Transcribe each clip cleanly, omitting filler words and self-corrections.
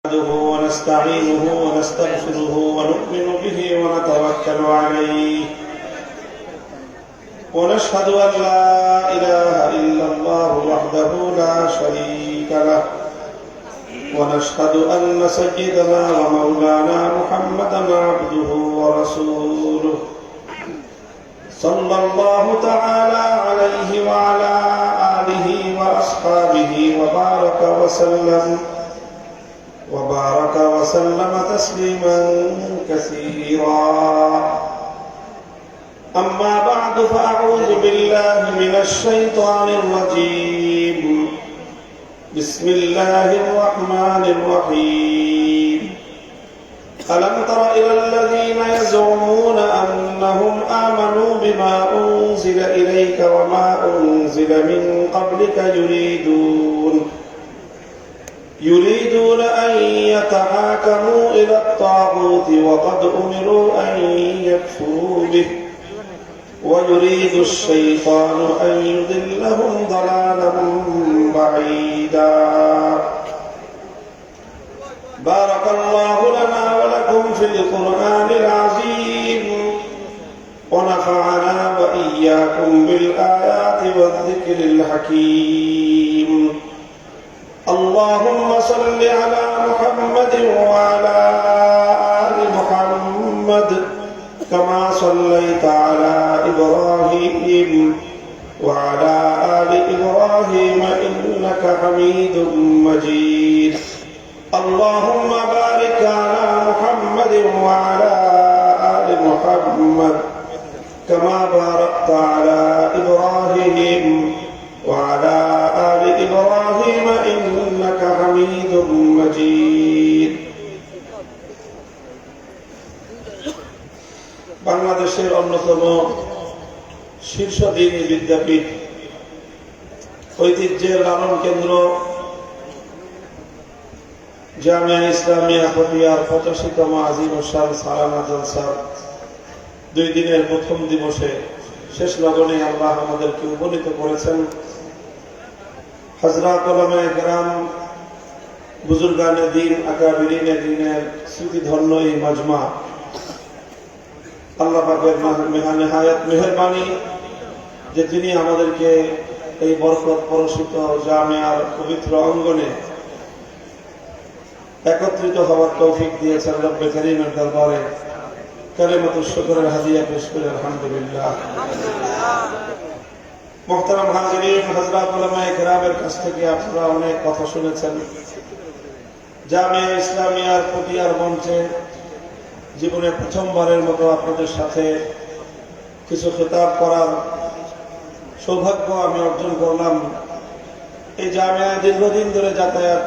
نحمده ونستعينه ونستغفره ونؤمن به ونتوكل عليه ونشهد أن لا إله إلا الله وحده لا شريك له ونشهد أن سيدنا ومولانا محمدا عبده ورسوله صلى الله تعالى عليه وعلى آله وأصحابه وبارك وسلم تسليما كثيرا. أما بعد فأعوذ بالله من الشيطان الرجيم. بسم الله الرحمن الرحيم. ألم تر إلى الذين يزعمون أنهم آمنوا بما أنزل إليك وما أنزل من قبلك يريدون أن يتحاكموا إلى الطاغوت وقد أمروا أن يكفروا به ويريد الشيطان أن يضلهم ضلالا بعيدا. بارك الله لنا ولكم في القرآن العظيم ونفعنا وإياكم بالآيات والذكر الحكيم. اللهم صل على محمد وعلى آل محمد كما صليت على إبراهيم وعلى آل إبراهيم إنك حميد مجيد. اللهم بارك على محمد وعلى آل محمد كما باركت على إبراهيم وعلى آل إبراهيم إنك حميد مجيد. বাংলাদেশের অন্যতম শীর্ষ দ্বীনি বিদ্যাপীঠ, ঐতিহ্যের লালন কেন্দ্র জামিয়া ইসলামিয়া পটিয়ার 85তম আজিম শান সালানা জলসার 2 দিনের প্রথম দিবসে শেষ লগনে আল্লাহ আমাদেরকে উপনীত করেছেন। হযরত উলামায়ে কেরাম, বুজুর্গানে দ্বীন, আকাবিরিনে দ্বীনের স্মৃতিধন্য এই মাজমা, আল্লাহ পাকের নেহায়েত মেহেরবানি যে তিনি আমাদেরকে এই বরকত পরশিত জামিয়ার পবিত্র অঙ্গনে একত্রিত হওয়ার তৌফিক দিয়েছেন। রব্বে কারীমের দরবারে কালিমাতুশ শুকরের হাদিয়া পেশ করে আলহামদুলিল্লাহ। মুহতারাম হাজিরিন, হযরত উলামায়ে কেরামের কাছ থেকে আপনারা অনেক কথা শুনেছেন। জামিয়া ইসলামিয়ার পটিয়ার মঞ্চে জীবনে প্রথমবারের মতো আপনাদের সাথে কিছু খেতাব করার সৌভাগ্য আমি অর্জন করলাম। এই জামিয়ায় দীর্ঘদিন ধরে যাতায়াত,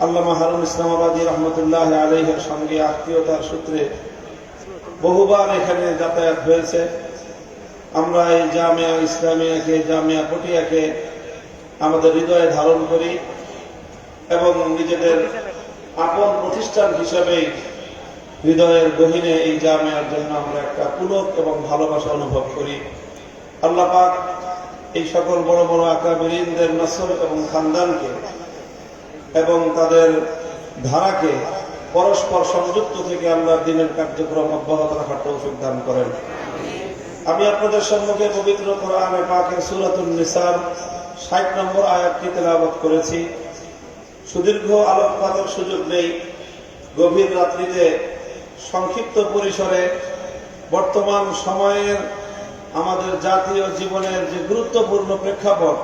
আল্লামা হারুন ইসলামাবাদী রহমতুল্লাহ আলাইহির সঙ্গে আত্মীয়তার সূত্রে বহুবার এখানে যাতায়াত হয়েছে। আমরা এই জামিয়া ইসলামিয়াকে, জামিয়া পটিয়াকে আমাদের হৃদয়ে ধারণ করি এবং নিজেদের আপন প্রতিষ্ঠান হিসেবে হৃদয়ের গহীনে এই জামিয়ার জন্য আমরা একটা পুলক এবং ভালোবাসা অনুভব করি। আল্লাহ পাক এই সকল বড় বড় আকাবিরিনদের নসল এবং খানদানকে এবং তাদের ধারাকে পরস্পর সংযুক্ত থেকে আল্লাহর দ্বীনের কার্যক্রম অব্যাহত রাখার তৌফিক দান করেন। আমি আপনাদের সম্মুখে পবিত্র কোরআনে পাকের সূরাতুন নিসার 60 নম্বর আয়াতটি তেলাওয়াত করেছি। সুদীর্ঘ আলোকপাতের সুযোগ নেই। গভীর রাত্রিতে সংক্ষিপ্ত পরিসরে বর্তমান সময়ের আমাদের জাতীয় জীবনের যে গুরুত্বপূর্ণ প্রেক্ষাপট,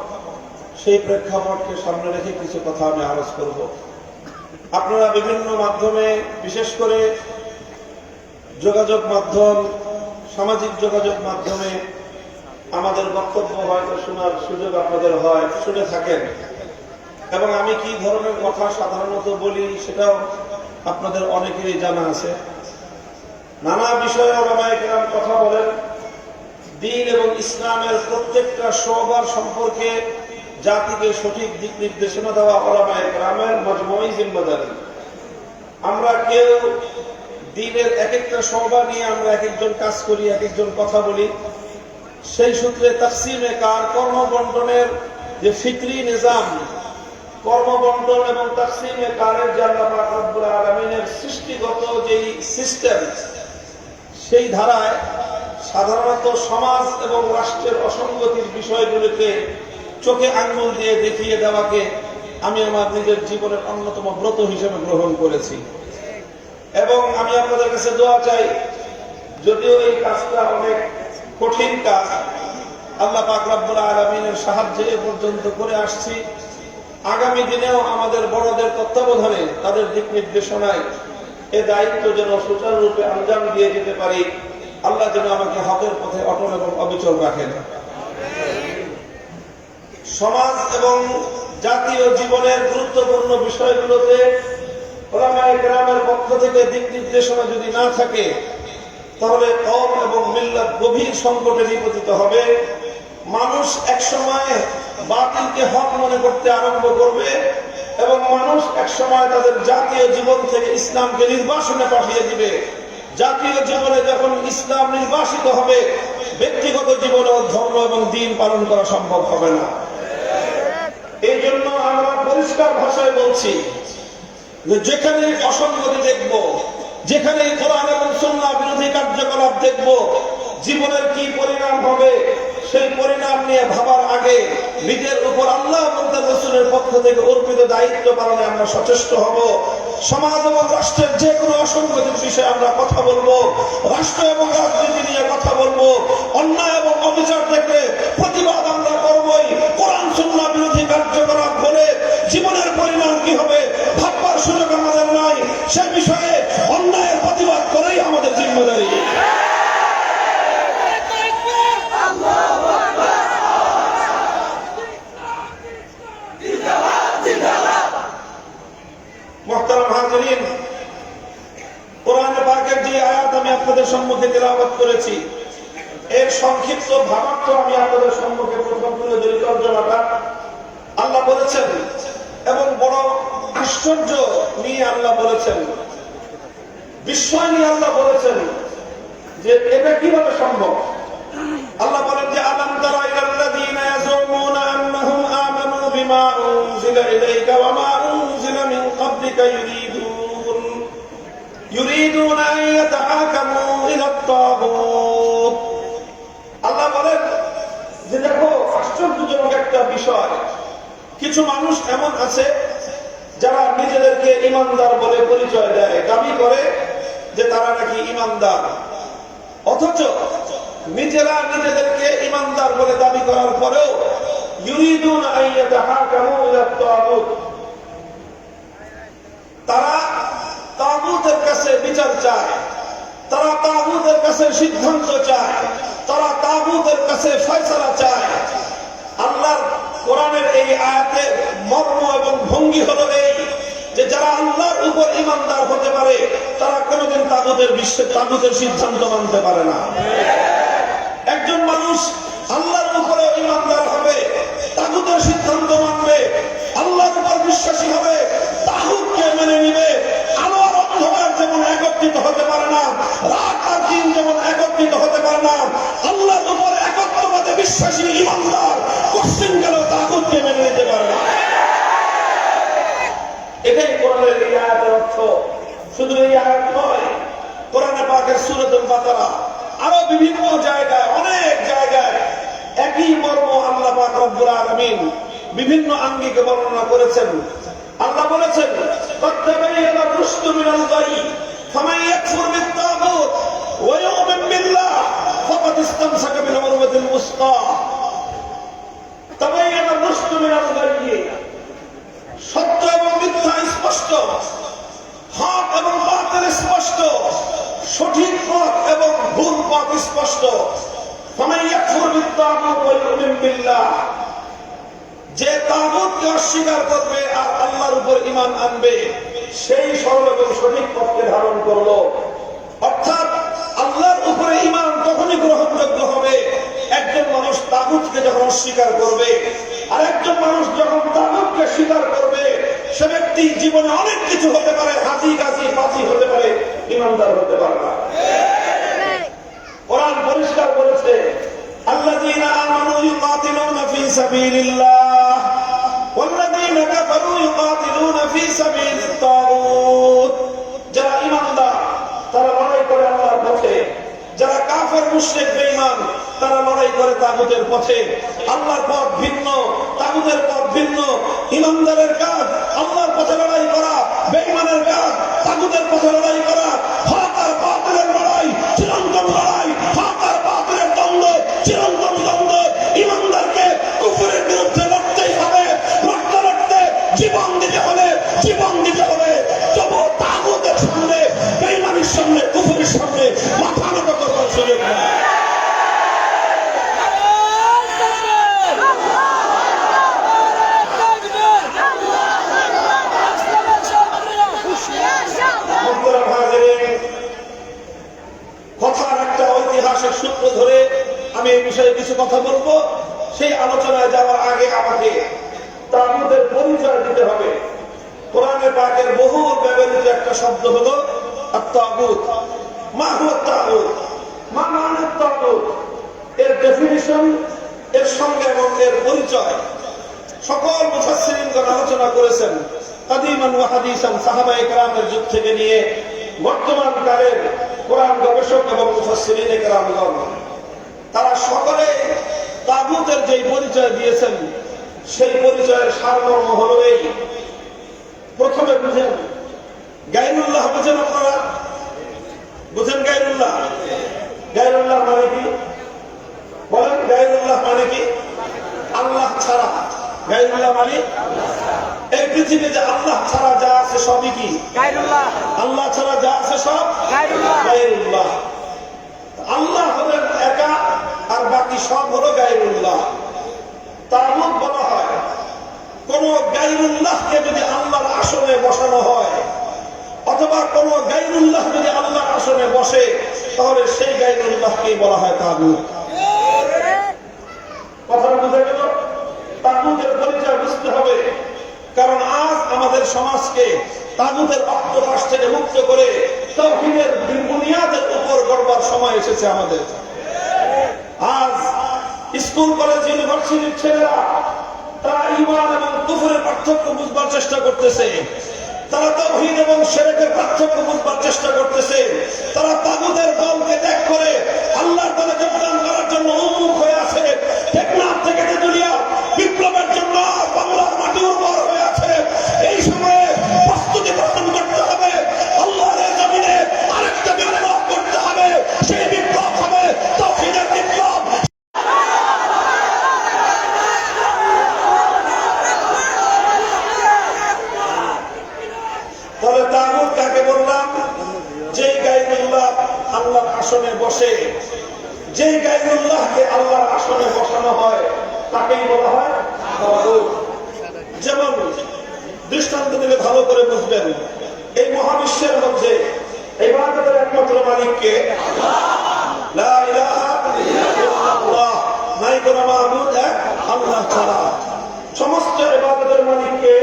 সেই প্রেক্ষাপটকে সামনে রেখে কিছু কথা আমি আলোচনা করব। আপনারা বিভিন্ন মাধ্যমে, বিশেষ করে যোগাযোগ মাধ্যম, সামাজিক যোগাযোগ মাধ্যমে আমাদের বক্তব্য হয়তো শোনার সুযোগ আপনাদের হয়, শুনে থাকেন এবং আমি কি ধরনের কথা সাধারণত বলি সেটাও আপনাদের অনেকেরই জানা আছে। নানা বিষয়ে উলামায়ে কেরাম কথা বলেন। দ্বীন এবং ইসলামের প্রত্যেকটা শোবার সম্পর্কে জাতিকে সঠিক দিক নির্দেশনা দেওয়া উলামায়ে কেরামের মজমুই জিম্মাদারি। আমরা কেউ দ্বীনের এক একটা শোবা নিয়ে আমরা এক একজন কাজ করি, এক একজন কথা বলি। সেই সূত্রে তাকসিমে কার, কর্মবন্টনের যে ফিকরি নিজাম, কর্মবন্টন এবং তাকসিমে কারের যে আল্লাহ পাক রব্বুল আলামিনের সৃষ্টিগত যেই সিস্টেম, সেই ধারায় সাধারণত সমাজ এবং রাষ্ট্রের অসঙ্গতির বিষয়গুলোকে চোখে আঙ্গুল দিয়ে দেখিয়ে দেওয়াকে আমি আমার নিজের জীবনের অন্যতম ব্রত হিসেবে গ্রহণ করেছি। এবং আমি আপনাদের কাছে দোয়া চাই, যদিও এই কাজটা অনেক কঠিন কাজ, আল্লাহ পাক রব্বুল আলামিনের সাহায্যে এ পর্যন্ত করে আসছি। আগামী দিনেও আমাদের বড়দের তত্ত্বাবধানে, তাদের দিক নির্দেশনায় এ দায়িত্ব যেন সুচারুরূপে আঞ্জাম দিয়ে যেতে পারি। আল্লাহ যেন আমাকে হকের পথে অটল এবং অবিচল রাখেন। সমাজ এবং জাতীয় জীবনের গুরুত্বপূর্ণ বিষয়গুলোতে উলামায়ে কেরামের পক্ষ থেকে দিক নির্দেশনা যদি না থাকে, তাহলে কওম এবং মিল্লাত গভীর সংকটে নিপতিত হবে। মানুষ একসময় বাতিলকে হক মনে করতে আরম্ভ করবে এবং মানুষ একসময় তাদের জাতীয় জীবন থেকে ইসলামকে নির্বাসনে পাঠিয়ে দিবে। জাতীয় জীবনে যখন ইসলাম নির্বাসিত হবে, ব্যক্তিগত জীবনে ধর্ম এবং দ্বীন পালন করা সম্ভব হবে না। এই জন্য আমরা পরিষ্কার ভাষায় বলছি যে যেখানে অসঙ্গতি দেখব, যেখানে কোরআন এবং সুন্নাহ বিরোধী কার্যকলাপ দেখব, জীবনের কি পরিণাম হবে সেই পরিণাম নিয়ে ভাবার আগে নিজের উপর আল্লাহ এবং তার রাসূলের পক্ষ থেকে অর্পিত দায়িত্ব পালনে আমরা সচেষ্ট হব। সমাজ এবং রাষ্ট্রের যে কোনো অসঙ্গতির বিষয়ে আমরা কথা বলবো, রাষ্ট্র এবং রাজনীতি নিয়ে কথা বলবো, অন্যায় এবং অবিচার দেখলে প্রতিবাদ আমরা করবই। কোরআন সুন্নাহ বিরোধী কার্যকলাপ বলে জীবনের পরিণাম কি হবে ভাববার সুযোগ আমাদের নাই। সে বিষয়ে অন্যায়ের প্রতিবাদ করেই আমাদের জিম্মেদারি। মুহতারাম হাজিরিন, কোরআনে পাকের যে আয়াত আমি আপনাদের সম্মুখে তেলাওয়াত করেছি, এর সংক্ষিপ্ত ভাবার্থ আমি আপনাদের সম্মুখে প্রথম তুলে ধরি। তর্জমাটা আল্লাহ বলেছেন এবং বড় আশ্চর্য নিয়ে আল্লাহ বলেছেন, বিস্ময় নিয়ে আল্লাহ বলেছেন যে এটা কিভাবে সম্ভব। আল্লাহ বলেন যে আলাম তারা ইলাল্লাযীনা ইয়াজুমুনা আন্নাহুম আমানু বিমা উনজিলা ইলাইকা ওয়া মা উনজিলা মিন ক্বাবলিকা ইউরিদুনা আন ইয়াতাহাকামু ইলাত তাগুত। আল্লাহ বলেন যে দেখো, আশ্চর্যজনক একটা বিষয়, কিছু মানুষ এমন আছে যারা নিজেদেরকে ঈমানদার বলে পরিচয় দেয়, দাবি করে যে তারা নাকি ঈমানদার, অথচ নিজেরা নিজেদেরকে ঈমানদার বলে দাবি করার পরেও ইউরিদুনা আন ইয়াতাহাকামু ইলাত তাগুত, তারা তাগুতের কাছে বিচার চায়, তারা তাগুতের কাছে সিদ্ধান্ত চায়, তারা তাগুতের কাছে ফয়সালা চায়। আল্লাহর কোরআনের এই আয়াতের মর্ম এবং ভঙ্গি হলো এই যে যারা আল্লাহর উপর ঈমানদার হতে পারে তারা কোনোদিন তাগুতের সিদ্ধান্ত মানতে পারে না। একজন মানুষ আল্লাহর উপরে ঈমানদার হবে, তাগুতের সিদ্ধান্ত মানবে, আল্লাহর উপর বিশ্বাসী হবে, তাগুতকে মেনে নিবে। আলো আর অন্ধকার যেমন একত্রিত হতে পারে না, রাত আর দিন যেমন একত্রিত হতে পারে না, আল্লাহর উপর একত্ববাদে বিশ্বাসী ঈমানদার কোশ্চিন গেলেও তাগুতকে মেনে নিতে পারে না। এটাই কোরআনের এই আয়াতের অর্থ। শুধু এই আয়াত নয়, কোরআনে পাকের সূরাতুল বাকারা আরো বিভিন্ন জায়গায়, অনেক জায়গায় একই মর্ম আল্লাহ পাক রব্বুল আলামিন বিভিন্ন আঙ্গিকে বর্ণনা করেছেন। আল্লাহ বলেছেন, ফাত্তাবাইয়ানা রুশদু মিনাল গাই ফামান ইয়াকফুর বিত-তাগুত ওয়া ইউমিন বিল্লাহ ফাকাদ ইসতামসাকা বিল উরওয়াতিল উসকা। তাবাইয়ানা রুশদু মিনাল গাই, সত্য এবং মিথ্যা স্পষ্ট, হক এবং বাতিল স্পষ্ট, সঠিক পথ এবং ভুল পথ স্পষ্ট। ফামান ইয়াকফুর বিত-তাগুত ওয়া ইউমিন বিল্লাহ, যে তাগুতকে অস্বীকার করবে আর আল্লাহর উপর ঈমান আনবে সেই সরল এবং সঠিক পথকে ধারণ করলো। অর্থাৎ আল্লাহর উপরে ঈমান তখনই গ্রহণযোগ্য হবে একজন মানুষ তাগুতকে যখন অস্বীকার করবে। আর একজন মানুষ যখন তাগুতকে স্বীকার করবে, সে ব্যক্তি জীবনে অনেক কিছু হতে পারে, হাজি গাজি পাজি হতে পারে, ঈমানদার হতে পারে না। কোরআন পরিষ্কার বলেছে, আল্লাযীনা আমানু ইউকাতিলুনা ফী সাবিলিল্লাহ ওয়াল্লাযীনা والذين كفروا يقاتلون في سبيل الطاغوت যারা ঈমানদার তারা লড়াই করে আল্লাহর পথে যারা কাফের মুশরিক বেঈমান তারা লড়াই করে তাগুতের পথে আল্লাহর পথ ভিন্ন তাগুতের পথ ভিন্ন ঈমানদারের কাজ আল্লাহর পথে লড়াই করা বেঈমানের কাজ তাগুতের পথে লড়াই করা হক আর বাতিলের লড়াই চিরন্তন লড়াই হক আর বাতিলের দ্বন্দ্ব চিরন্তন দ্বন্দ্ব ঈমানদারকে কুফরের বিরুদ্ধে লড়তেই হবে লড়তে লড়তে জীবন দিতে হবে তবু তাগুতের সামনে বেঈমানের সামনে কুফরের সামনে মাথা নত করবার সুযোগ নেই কথার একটা ঐতিহাসিক সূত্র ধরে আমি এই বিষয়ে কিছু কথা বলবো সেই আলোচনায় যাওয়ার আগে আমাকে তাগুতের পরিচয় দিতে হবে কোরআনে পাকের বহু ব্যবহৃত একটা শব্দ হলো আত-তাগুত মা হুয়া আত-তাগুত মা মানে আত-তাগুত এর ডেফিনিশন এর সঙ্গে এবং এর পরিচয় সকল মুফাসসিরিনগণ আলোচনা করেছেন কাদিমান ওয়া হাদিসান সাহাবায়ে কেরামের যুগ থেকে নিয়ে বর্তমান কালের কোরআন গবেষক এবং মুফাসসিরিনে কেরামগণ তারা সকলে তাগুতের যে পরিচয় দিয়েছেন সেই পরিচয়ের সারমর্ম হলো এই প্রথমে বুঝেন গায়রুল্লাহ বুঝেন আপনারা বুঝেন গায়রুল্লাহ মানে কি বলেন গায়রুল্লাহ মানে কি আল্লাহ ছাড়া গায়রুল্লাহ মানে এই পৃথিবীতে আল্লাহ ছাড়া যা আছে সবই কি গায়রুল্লাহ আল্লাহ ছাড়া যা আছে সব গায়রুল্লাহ আল্লাহ হলেন একা আর বাকি সব হলো গায়রুল্লাহ তাগুত বলা হয় কোন গায়রুল্লাহকে যদি আল্লাহর আসনে বসানো হয় অথবা কোন গায়রুল্লাহ যদি আল্লাহর আসনে বসে তাহলে সেই গায়রুল্লাহকেই বলা হয় তাগুত কথা বুঝা গেল তাগুতের পরিচয় বুঝতে হবে কারণ আজ আমাদের সমাজকে তাগুতের অক্টোপাস থেকে মুক্ত করে তাওহীদের বুনিয়াদের উপর গড়বার সময় এসেছে আমাদের আজ স্কুল কলেজ ইউনিভার্সিটির ছেলেরা তারা ঈমান এবং কুফরের পার্থক্য বুঝবার চেষ্টা করতেছে তারা তাওহীদ এবং শিরকের পার্থক্য বুঝবার চেষ্টা করতেছে তারা তাগুতের দলকে ত্যাগ করে আল্লাহর দলে যোগদান করার জন্য উন্মুখ হয়ে আছে টেকনাফ থেকে তেতুলিয়া বিপ্লবের জন্য বাংলার মাটি উর্বর হয়ে আছে এই সময়ে প্রস্তুতি গ্রহণ করতে হবে আল্লাহর জমিনে আরেকটা বিপ্লব করতে হবে সেই বিপ্লব হবে তাওহীদের বিপ্লব তবে তাগুত কাকে বললাম যে গায়রুল্লাহ আল্লাহর আসনে বসে যে গায়রুল্লাহকে আল্লাহর আসনে বসানো হয় তাকেই বলা হয় তাগুত যেমন দৃষ্টান্ত দিলে ভালো করে বুঝবেন এই মহাবিশ্বের মধ্যে ইবাদতের একমাত্র মালিককে লা ইলাহা ইল্লাল্লাহ নাই কোন মাবুদ এক আল্লাহ ছাড়া সমস্ত ইবাদতের মালিককে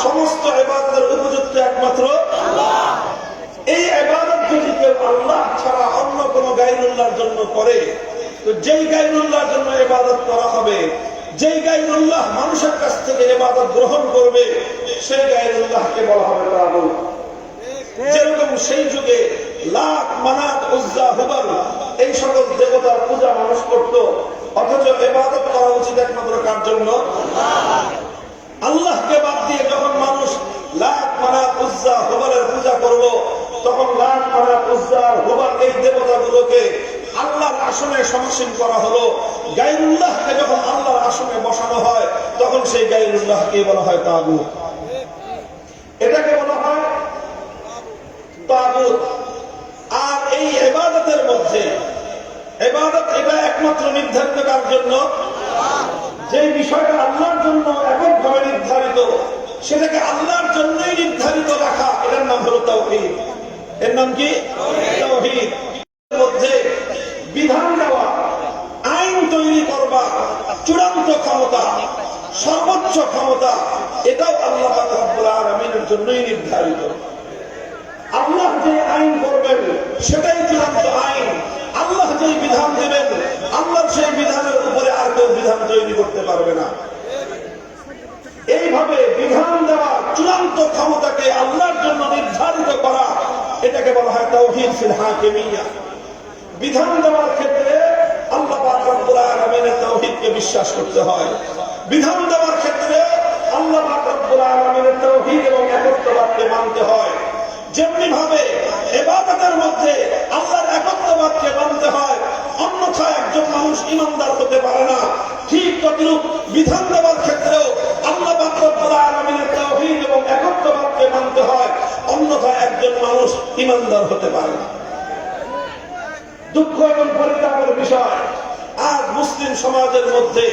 সমস্ত ইবাদতের উপযুক্ত একমাত্র আল্লাহ এই ইবাদত যদি কেউ আল্লাহ ছাড়া অন্য কোন গায়রুল্লাহর জন্য করে তো যেই গায়রুল্লাহর জন্য ইবাদত করা হবে যেই গায়রুল্লাহ মানুষের কাছ থেকে ইবাদত গ্রহণ করবে সেই গায়রুল্লাহকে বলা হবে তাগুত যেরকম সেই যুগে লাত মানাত উজ্জা হুবল এই সকল দেবতার পূজা মানুষ করত অথচ ইবাদত করা উচিত একমাত্র কার জন্য আল্লাহকে বাদ দিয়ে যখন মানুষ লাত মানাত উজ্জা হুবলের পূজা করব তখন লাত মানাত উজ্জা হুবল এই দেবতাগুলোকে আল্লাহর আসনে সমাসীন করা হলো গায়রুল্লাহকে যখন আল্লাহর আসনে বসানো হয় তখন সেই গায়রুল্লাহকে বলা হয় তাগুত এটাকে বলা হয় তাগুত আর এই ইবাদতের মধ্যে ইবাদত এটা একমাত্র নির্ধারিত কার জন্য যে বিষয়টা আল্লাহর জন্য এককভাবে নির্ধারিত সেটাকে আল্লাহর জন্যই নির্ধারিত রাখা এটার নাম হলো তাওহীদ এর নাম কি তাওহীদ মধ্যে বিধান দেওয়া আইন তৈরি করবা চূড়ান্ত ক্ষমতা সর্বোচ্চ ক্ষমতা এটাও আল্লাহ পাক রব্বুল আলামিনের জন্যই নির্ধারিত আল্লাহ যে আইন করবেন সেটাই চূড়ান্ত আইন আল্লাহ যে বিধান দেবেন আল্লাহর সেই বিধানের উপরে আর কেউ বিধান তৈরি করতে পারবে না এইভাবে বিধান দেওয়ার চূড়ান্ত ক্ষমতাকে আল্লাহর জন্য নির্ধারিত করা, এটাকে বলা হয় তাওহীদ ফিল হাকিমিয়্যা। বিধান দেওয়ার ক্ষেত্রে আল্লাহ পাক রব্বুল আলামিনের তাওহীদকে বিশ্বাস করতে হয়। বিধান দেওয়ার ক্ষেত্রে আল্লাহ পাক রব্বুল আলামিনের তাওহীদ এবং একত্ববাদকে মানতে হয়। যেমনি ভাবে ইবাদতের মধ্যে আল্লাহর একত্ববাদকে মানতে হয়, অন্যথায় একজন মানুষ ঈমানদার হতে পারে না। ঠিক তদ্রূপ বিধান দেওয়ার ক্ষেত্রেও আল্লাহ পাক রব্বুল আলামিনের তাওহীদ এবং একত্ববাদকে মানতে হয়, অন্যথায় একজন মানুষ ঈমানদার হতে পারে না। দুঃখ এবং পরিতাপের বিষয়, আজ মুসলিম সমাজের মধ্যে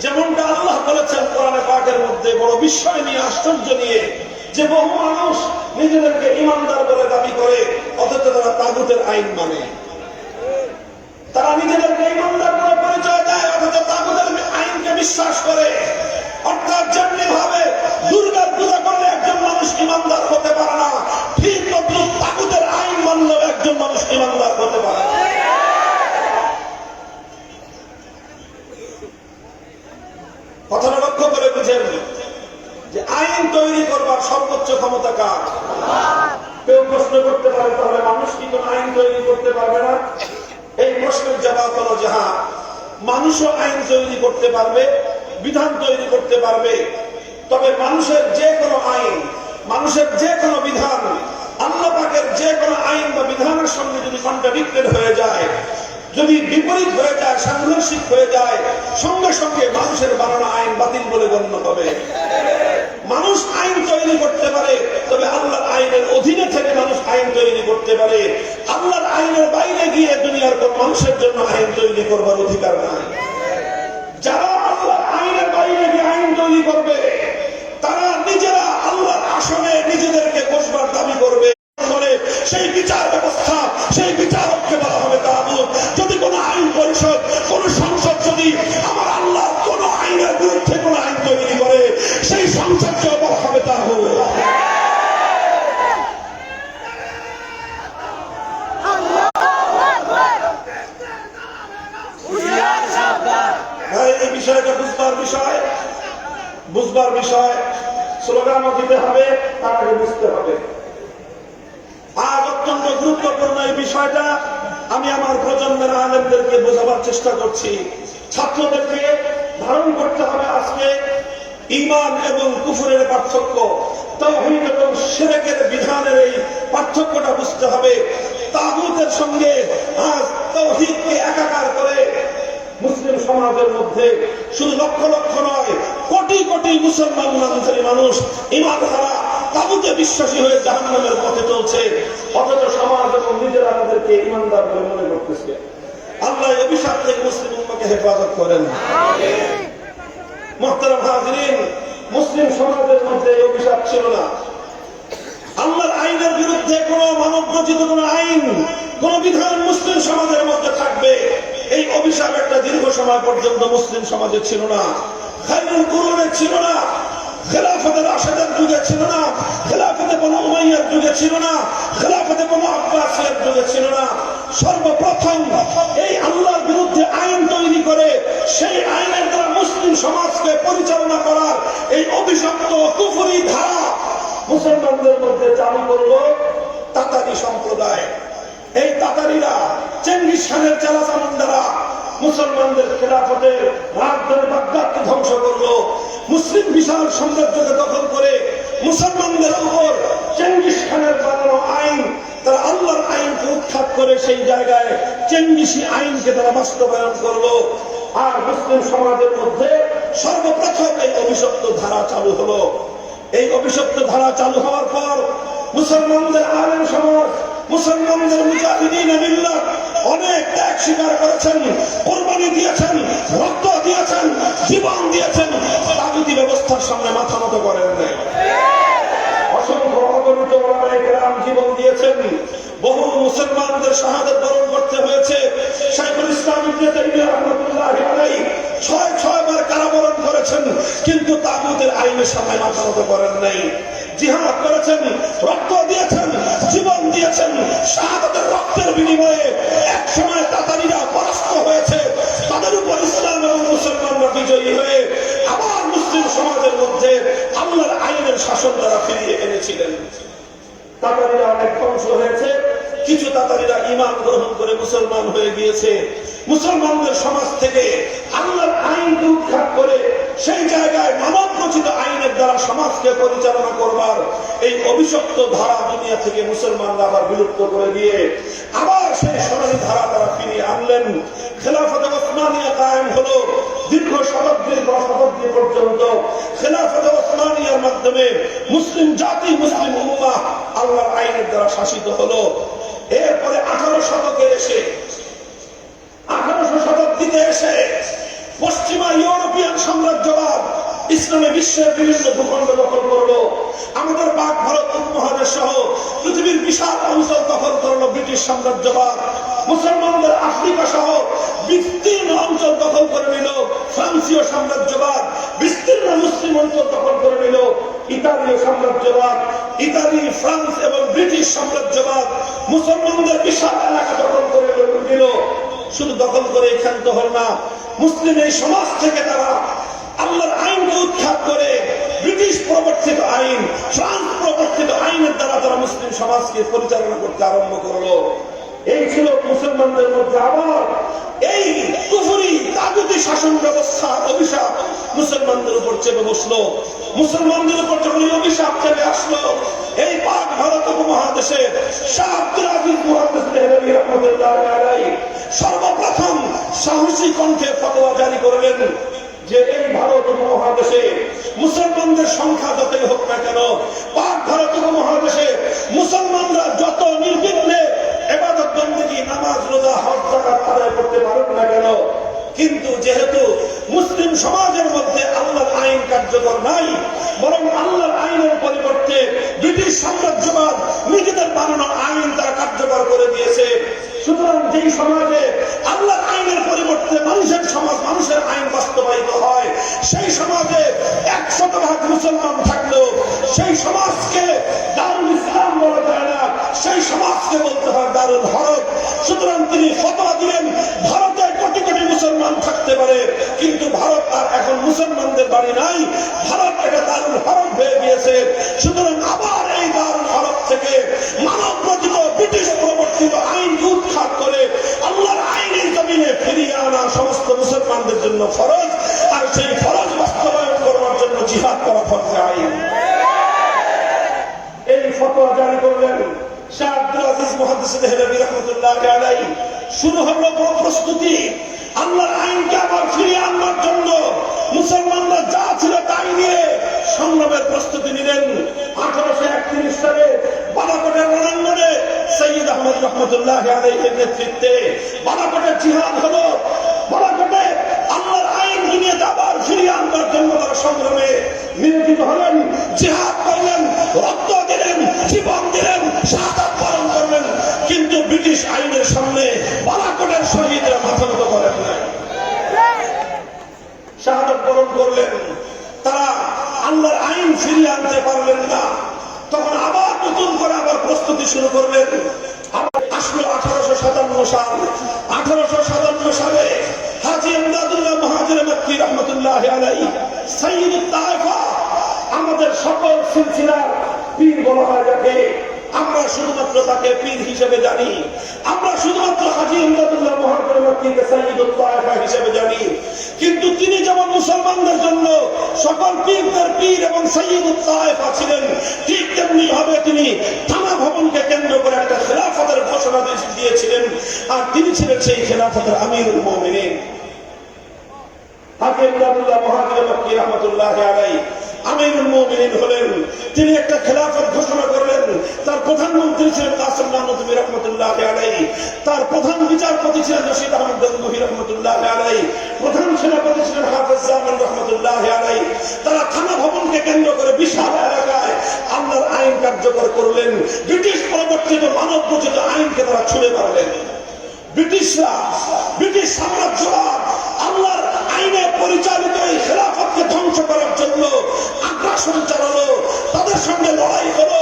যেমনটা আল্লাহ বলেছেন কোরআনে পাকের মধ্যে বড় বিস্ময় নিয়ে, আশ্চর্য নিয়ে, যে বহু মানুষ নিজেদেরকে ঈমানদার বলে দাবি করে, অথচ তারা তাগুতের আইন মানে। তারা নিজেদেরকে ঈমানদার বলে পরিচয় দেয়, অথচ তাগুতের আইনকে বিশ্বাস করে। অর্থাৎ যেমনি ভাবে দুর্গার পূজা করলে একজন মানুষ ঈমানদার হতে পারে না, ঠিক তদ্রূপ তাগুতের আইন মানলেও একজন মানুষ ঈমানদার হতে পারে না। কথাটা লক্ষ্য করে বুঝেন যে আইন তৈরি করবার সর্বোচ্চ ক্ষমতা কার? কেউ প্রশ্ন করতে পারে, তাহলে মানুষ কি কোন আইন তৈরি করতে পারবে না? এই প্রশ্নের জবাব হলো যে হ্যাঁ, মানুষও আইন তৈরি করতে পারবে, বিধান তৈরি করতে পারবে। তবে মানুষের যে কোনো আইন, মানুষের যে কোনো বিধান আল্লাহ পাকের যে কোনো আইন বা বিধানের সঙ্গে যদি কন্ট্রাডিক্টেড হয়ে যায়, যদি বিপরীত হয়ে যায়, সাংঘর্ষিক হয়ে যায়, সঙ্গে সঙ্গে মানুষের বানানো আইন বাতিল বলে গণ্য হবে। মানুষ আইন তৈরি করতে পারে, তবে আল্লাহর আইনের অধীনে থেকে মানুষ আইন তৈরি করতে পারে। আল্লাহর আইনের বাইরে গিয়ে দুনিয়ার কোন মানুষের জন্য আইন তৈরি করবার অধিকার নাই। যারা আল্লাহর আইনের বাইরে গিয়ে আইন তৈরি করবে, তারা নিজেরা আল্লাহর আসনে নিজেদেরকে বসবার দাবি করবে। সেই বিচার ব্যবস্থা, সেই বিচারককে বলা হবে তাগুত। যদি কোন আইন পরিষদ, কোন সংসদ যদি আমার আল্লাহর কোন আইনের বিরুদ্ধে কোন আইন তৈরি করে, সেই সংসদকে বলা হবে তাগুত। এই বিষয়টা বুঝবার বিষয়, স্লোগানও দিতে হবে, তার আগে বুঝতে হবে। আজ অত্যন্ত গুরুত্বপূর্ণ এই বিষয়টা আমি আমার প্রজন্মের আলেমদেরকে বোঝাবার চেষ্টা করছি। ছাত্রদেরকে ধারণ করতে হবে আজকে ঈমান এবং কুফরের পার্থক্য, তাওহীদ এবং শিরকের বিধানের এই পার্থক্যটা বুঝতে হবে। তাগুতের সঙ্গে আজ তাওহীদকে একাকার করে মুসলিম সমাজের মধ্যে শুধু লক্ষ লক্ষ নয়, কোটি কোটি মুসলমান মানুষ ঈমান হারা, তাগুতে বিশ্বাসী হয়ে জাহান্নামের পথে চলছে, অথচ সমাজ এবং নিজেরা তাদেরকে ঈমানদার বলে মনে করতেছে। আল্লাহ এই অভিশাপ থেকে মুসলিম উম্মাহকে হেফাজত করেন। মুহতারাম হাজিরিন, মুসলিম সমাজের মধ্যে এই অভিশাপ ছিল না। আল্লাহর আইনের বিরুদ্ধে কোন মানব রচিত কোন আইন, কোন বিধান মুসলিম সমাজের মধ্যে থাকবে, এই অভিশাপ একটা দীর্ঘ সময় পর্যন্ত মুসলিম সমাজে ছিল না। খায়রুল কুরুনে ছিল না, খেলাফতে রাশেদের যুগে ছিল না, খেলাফতে বনু উমাইয়ার যুগে ছিল না, খেলাফতে বনু আব্বাসিয়ার যুগে ছিল না। সর্বপ্রথম এই আল্লাহর বিরুদ্ধে আইন তৈরি করে সেই আইনের দ্বারা মুসলিম সমাজকে পরিচালনা করার এই অভিশপ্ত কুফরি ধারা মুসলমানদের মধ্যে চালু করলো তাতারি সম্প্রদায়। এই তাতারিরা, চেঙ্গিস খানের চেলাচামুন্ডারা মুসলমানদের খেলাফতের রাজধানী বাগদাদকে ধ্বংস করলো। মুসলিম বিশাল সাম্রাজ্যকে দখল করে মুসলমানদের উপর চেঙ্গিস খানের বানানো আইন, তারা আল্লাহর আইনকে উৎখাত করে সেই জায়গায় চেঙ্গিসি আইনকে তারা বাস্তবায়ন করলো। আর মুসলিম সমাজের মধ্যে সর্বপ্রথম এই অভিশপ্ত ধারা চালু হলো। এই অভিশপ্ত ধারা চালু হওয়ার পর মুসলমানদের আলেম সমাজ, মুসলমানদের মুজাহিদিনে মিল্লাত অনেক ত্যাগ স্বীকার করেছেন, কোরবানি দিয়েছেন, রক্ত দিয়েছেন, জীবন দিয়েছেন, তাগুতি ব্যবস্থার সামনে মাথা নত করেন নাই। অসংখ্য অগণিত ওলামায়ে কেরাম জীবন দিয়েছেন, বহু মুসলমানদের শাহাদাত বরণ করতে হয়েছে। শাইখুল ইসলাম ইবনে তাইমিয়া রাহমাতুল্লাহি আলাইহি ৬ বার কারাবরণ করেছেন, কিন্তু তাগুতের আইনের সামনে মাথা নত করেন নাই। জিহাদ করেছেন, রক্ত দিয়েছেন, জীবন দিয়েছেন। শাহাদাতের রক্তের বিনিময়ে এক সময় তাতারিরা পরাস্ত হয়েছে, তাদের উপর ইসলাম এবং মুসলমানরা বিজয়ী হয়ে আবার মুসলিম সমাজের মধ্যে গিয়েছিলেন। তাতারীরা অনেক ধ্বংস হয়েছে, কিছু তাতারীরা ঈমান গ্রহণ করে মুসলমান হয়ে গিয়েছে। মুসলমানদের সমাজ থেকে আল্লাহর আইনকে উৎখাত করে সেই জায়গায় মানব রচিত আইনের দ্বারা সমাজকে পরিচালনা করবার এই অভিশপ্ত ধারা দুনিয়া থেকে মুসলমানরা আবার বিলুপ্ত করে দিয়ে আবার সেই সোনালী ধারা তারা ফিরিয়ে আনলেন। খেলাফতে ওসমানিয়া কায়েম হলো দীর্ঘ শতাব্দী পর্যন্ত। খেলাফতে ওসমানিয়ার মাধ্যমে মুসলিম জাতি, মুসলিম উম্মাহ আল্লাহর আইনের দ্বারা শাসিত হলো। এরপরে 18 শতাব্দীতে এসে পশ্চিমা ইউরোপিয়ান সাম্রাজ্যবাদ ইসলামী বিশ্বের বিভিন্ন ভূখণ্ড দখল করলো। আমাদের পাক ভারত উপমহাদেশ সহ পৃথিবীর বিশাল অঞ্চল দখল করলো ব্রিটিশ সাম্রাজ্যবাদ। মুসলমানদের আফ্রিকা সহ বিস্তীর্ণ অঞ্চল দখল করে নিল ফ্রান্সীয় সাম্রাজ্যবাদ। বিস্তীর্ণ মুসলিম অঞ্চল দখল করে নিল ইতালীয় সাম্রাজ্যবাদ। ইতালি, ফ্রান্স এবং ব্রিটিশ সাম্রাজ্যবাদ মুসলমানদের বিশাল এলাকা দখল করে নিল। শুধু দখল করে ক্ষান্ত হল না, মুসলিম এই সমাজ থেকে তারা আল্লাহর আইনকে উৎখাত করে ব্রিটিশ প্রবর্তিত আইন, ফ্রান্স প্রবর্তিত আইনের দ্বারা তারা মুসলিম সমাজকে পরিচালনা করতে আরম্ভ করলো। এই ছিল মুসলমানদের মধ্যে আবার এই কুফরি তাগুতি শাসন ব্যবস্থার অভিশাপ মুসলমানদের উপর চেপে বসলো। মুসলমানদের উপর যখন এই অভিশাপ চেপে আসলো, এই পাক ভারত উপমহাদেশে শাহ আব্দুল আজিজ মুহাদ্দিস দেহলভী রাহমাতুল্লাহ আলাইহি সর্বপ্রথম সাহসী কণ্ঠে ফতোয়া জারি করলেন যে এই ভারত উপমহাদেশে মুসলমানদের সংখ্যা যতই হোক না কেন, পাক ভারত উপমহাদেশে মুসলমানরা যত নির্বিঘ্নে ইবাদত বন্দেগী, নামাজ, রোজা, হজ, যাকাত আদায় করতে পারুক না কেন, কিন্তু যেহেতু মুসলিম সমাজের মধ্যে আল্লাহর আইন কার্যকর নাই, বরং আল্লাহর আইনের পরিবর্তে ব্রিটিশ সাম্রাজ্যবাদ নিজেদের বানানো আইন তারা কার্যকর করে দিয়েছে। সুতরাং যেই সমাজে আল্লাহর আইনের পরিবর্তে মানুষের সমাজ, মানুষের আইন বাস্তবায়িত হয়, সেই সমাজে 100% মুসলমান থাকলেও সেই সমাজকে দারুল ইসলাম বলা যায় না, সেই সমাজকে বলতে হয় দারুল হরব। সুতরাং তিনি ফতোয়া দিলেন ভারতে কোটি কোটি মুসলমান থাকতে পারে, কিন্তু ভারত আর এখন মুসলমানদের বাড়ি নাই, ভারত এটা দারুল হরব হয়ে গিয়েছে। সুতরাং আবার এই দারুল হরব থেকে মানব রচিত ব্রিটিশ প্রবর্তিত আইনকে উৎখাত করে আল্লাহর আইনের জমিনে ফিরিয়ে আনা সমস্ত মুসলমানদের জন্য ফরজ, আর সেই ফরজ বাস্তবায়ন করবার জন্য জিহাদ করা ফরজে আইন। এই ফতোয়া জারি করলেন শাহ আব্দুল আজিজ মুহাদ্দিস দেহলভী রাহমাতুল্লাহ আলাইহি। শুরু হলো বড় প্রস্তুতি আল্লাহর আইনকে আবার ফিরিয়ে আনবার জন্য। মুসলমানরা যা ছিল তাই নিয়ে সংগ্রামের প্রস্তুতি নিলেন। 1831 সালে বালাকোটের রণাঙ্গনে সৈয়দ আহমদ রহমতুল্লাহ আলাইহির নেতৃত্বে বালাকোটের জিহাদ হলো। বালাকোটে আল্লাহর আইন দুনিয়াতে আবার ফিরিয়ে আনবার জন্য তারা সংগ্রামে নিয়োজিত হলেন, জিহাদ করলেন, রক্ত দিলেন, জীবন দিলেন, শাহাদাত বরণ করলেন। কিন্তু ব্রিটিশ আইনের সামনে বালাকোটের শহীদরা মাথা নত করেন না, শাহাদাত বরণ করলেন। তারা আল্লাহর আইন ফিরিয়ে আনতে পারলেন না। তখন আবার নতুন করে আবার প্রস্তুতি শুরু করলেন। আবার আসলো 1857 সাল। 1857 সালে হাজী ইমদাদুল্লাহ মুহাজির মক্কি রাহমাতুল্লাহ আলাইহি সাইয়্যিদুত তায়েফা, আমাদের সকল সিলসিলার পীর বলা হয় যাকে, আমরা শুধুমাত্র তাকে পীর হিসেবে জানি। আমরা শুধুমাত্র হাজী ইমদাদুল্লাহ মুহাজির মক্কিকে সাইয়্যিদুত তায়েফা হিসেবে জানি। কিন্তু তিনি যেমন মুসলমানদের জন্য সকল পীরদের পীর এবং সাইয়্যিদুত তায়েফা ছিলেন, ঠিক তেমনি ভাবে তিনি থানা ভবনকে কেন্দ্র করে একটা খেলাফতের ঘোষণা দিয়েছিলেন, আর তিনি ছিলেন সেই খেলাফতের আমিরুল মুমিনিন। হাজী ইমদাদুল্লাহ মুহাজির মক্কি রাহমাতুল্লাহ আলাইহি আমিরুল মুমিনিন হলেন। তিনি একটা খেলাফত ঘোষণা করলেন। তার প্রধানমন্ত্রী ছিলেন কাসেম নানুতুবি রাহমাতুল্লাহ আলাইহি, তার প্রধান বিচারপতি ছিলেন রশিদ আহমদ গঙ্গোহী রাহমাতুল্লাহ আলাইহি, প্রধান সেনাপতি ছিলেন হাফেজ জামান রাহমাতুল্লাহ আলাইহি। তারা থানা ভবনকে কেন্দ্র করে বিশাল এলাকায় আল্লাহর আইন কার্যকর করলেন। ব্রিটিশ প্রবর্তিত মানব রচিত আইনকে তারা ছুঁড়ে মারলেন। ব্রিটিশরা, ব্রিটিশ সাম্রাজ্যবাদ আল্লাহর আইনে পরিচালিত এই খেলাফতকে ধ্বংস করার জন্য আগ্রাসন চালালো, তাদের সঙ্গে লড়াই হলো।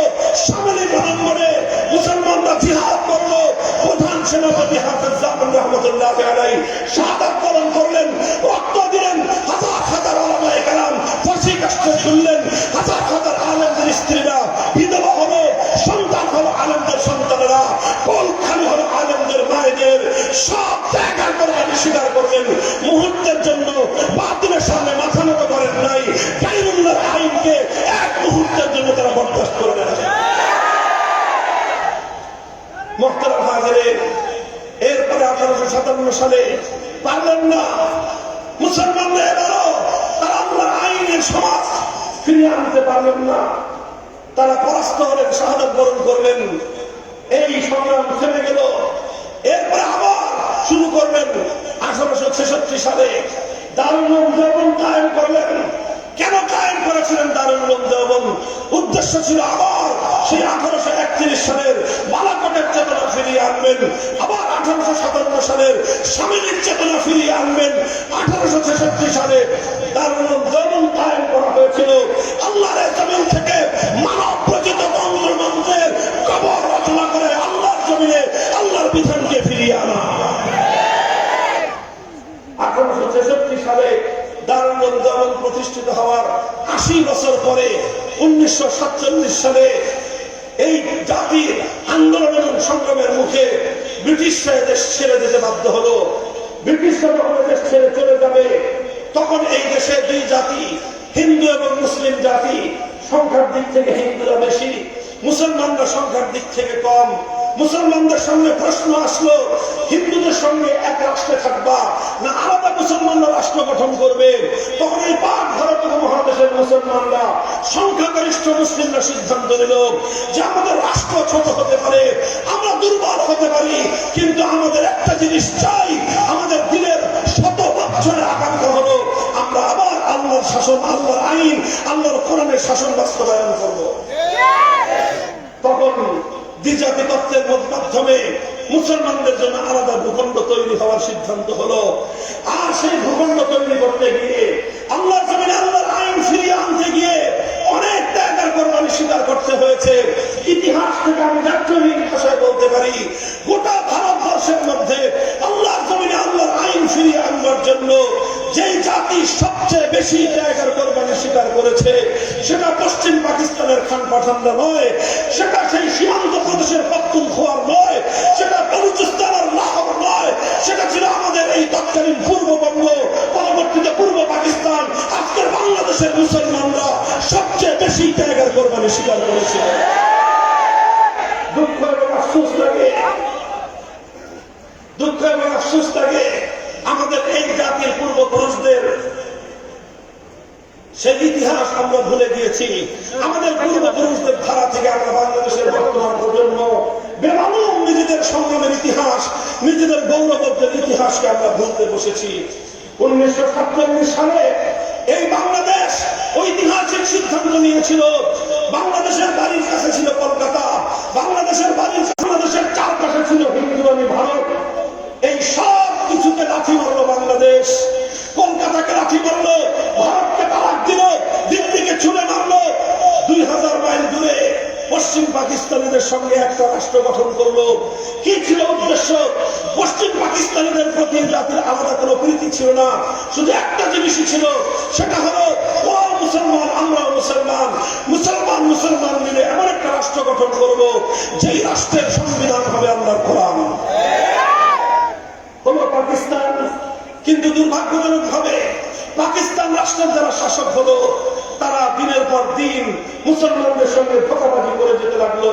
সামনে রণাঙ্গনে মুসলমানরা জিহাদ করলো। প্রধান সেনাপতি হাফেজ জামান রাহমাতুল্লাহ আলাইহি শাহাদাত বরণ করলেন, রক্ত দিলেন। হাজার হাজার উলামায়ে কেরাম ফাঁসি কাষ্ঠে ঝুললেন। হাজার হাজার আলেমদের স্ত্রীরা ঈদুল মুহতারাম হাজিরিন, এরপরে 1857 সালে পারলেন না মুসলমানরা, এবারও তারা আল্লাহর আইনের সমাজ ফিরিয়ে আনতে পারলেন না। তারা পরাস্ত হলেন, শাহাদাত বরণ করলেন। এই সংগ্রাম থেমে গেল। এরপরে আবার শুরু করলেন 1866 সালে দারুল উলুম দেওবন্দ কায়েম করলেন। কেন কায়েম করেছিলেন দারুল উলুম দেওবন্দ? উদ্দেশ্য ছিল আবার সেই 1831 সালের বালাকোটের চেতনা ফিরিয়ে আনবেন, আবার 1857 সালের সামরিক চেতনা ফিরিয়ে আনবেন। 1866 সালে দারুল উলুম দেওবন্দ কায়েম করা হয়েছিল আল্লাহর জমিন থেকে মানব রচিত তন্ত্রমন্ত্রের কবর রচনা করে আল্লাহর জমিনে আল্লাহর বিধানকে ফিরিয়ে আনা। 1866 সালে দারুল উলুম দেওবন্দ প্রতিষ্ঠিত হওয়ার 80 বছর পরে 1947 সালে এই জাতির আন্দোলন এবং সংগ্রামের মুখে ব্রিটিশরা দেশ ছেড়ে যেতে বাধ্য হলো। ব্রিটিশরা যখন দেশ ছেড়ে চলে যাবে, তখন এই দেশে দুই জাতি, হিন্দু এবং মুসলিম জাতি। সংখ্যার দিক থেকে হিন্দুরা বেশি, মুসলমানরা সংখ্যার দিক থেকে কম। মুসলমানদের সঙ্গে প্রশ্ন আসলো, হিন্দুদের সঙ্গে এক রাষ্ট্রে থাকবা না আলাদা মুসলমানরা রাষ্ট্র গঠন করবে? তখন এই পাক ভারত মহাদেশের মুসলমানরা, সংখ্যাগরিষ্ঠ মুসলিমরা সিদ্ধান্ত নিল যে আমাদের রাষ্ট্র ছোট হতে পারে, আমরা দুর্বল হতে পারি, কিন্তু আমাদের একটা জিনিস চাই, আমাদের দিলের শত বছরের আকাঙ্ক্ষা হলো আমরা আবার আল্লাহর শাসন, আল্লাহর আইন, আল্লাহর কোরআনের শাসন বাস্তবায়ন করব। তখন দ্বিজাতি তত্ত্বের মাধ্যমে মুসলমানদের জন্য আলাদা ভূখণ্ড তৈরি হওয়ার সিদ্ধান্ত হলো। আর সেই ভূখণ্ড তৈরি করতে গিয়ে আল্লাহর জমিনে আল্লাহর আইন ফিরিয়ে আনতে গিয়ে অনেক ত্যাগের কোরবানি স্বীকার করতে হয়েছে। ইতিহাস থেকে আমি জাতীয়হীন ভাষায় বলতে পারি, গোটা ভারতবর্ষের মধ্যে আল্লাহর জমিনে আল্লাহর আইন ফিরিয়ে আনবার জন্য যেই জাতি সবচেয়ে বেশি ত্যাগের কোরবানি স্বীকার করেছে, সেটা পশ্চিম পাকিস্তানের খান পাঠানরা নয়, সেটা সেই সীমান্ত প্রদেশের পখতুনখোয়ার নয়, সেটা বলুচিস্তানের লাহোর নয়, সেটা ছিল আমাদের এই তৎকালীন পূর্ববঙ্গ, পরবর্তীতে পূর্ব পাকিস্তান, আজকের বাংলাদেশের মুসলমানরা সবচেয়ে বেশি ত্যাগের কোরবানি স্বীকার করেছে। দুঃখ এবং আফসোস লাগে, দুঃখ এবং আফসোস লাগে আমাদের এই জাতির পূর্বপুরুষদের সেই ইতিহাস আমরা ভুলে গিয়েছি। আমাদের পূর্বপুরুষদের ধারা থেকে আমরা বাংলাদেশের বর্তমান প্রজন্ম বেমালুম নিজেদের সংগ্রামের ইতিহাস, নিজেদের গৌরবজ্জ্বল ইতিহাসকে আমরা ভুলতে বসেছি। 1947 সালে এই বাংলাদেশ ঐতিহাসিক সিদ্ধান্ত নিয়েছিল, বাংলাদেশের বাড়ির কাছে ছিল কলকাতা, বাংলাদেশের চারপাশে ছিল হিন্দুয়ানি ভারত। এই সব কিছুকে লাথি মারলো বাংলাদেশ, কলকাতাকে লাথি মারলো, ভারতকে তালাক দিল, দিল্লিকে ছুড়ে মারলো। 2000 মাইল দূরে পশ্চিম পাকিস্তানিদের সঙ্গে একটা রাষ্ট্র গঠন করলো। কি ছিল উদ্দেশ্য? পশ্চিম পাকিস্তানিদের প্রতি জাতির আলাদা কোনো প্রীতি ছিল না, শুধু একটা জিনিসই ছিল, সেটা হলো ওরা মুসলমান, আমরাও মুসলমান, মুসলমান মুসলমান মিলে এমন একটা রাষ্ট্র গঠন করবো যেই রাষ্ট্রের সংবিধান হবে আল্লাহর কোরআন। হলো পাকিস্তান। কিন্তু দুর্ভাগ্যজনক ভাবে পাকিস্তান রাষ্ট্রের যারা শাসক হলো, তারা দিনের পর দিন মুসলমানদের সঙ্গে ধোঁকাবাজি করে যেতে লাগলো।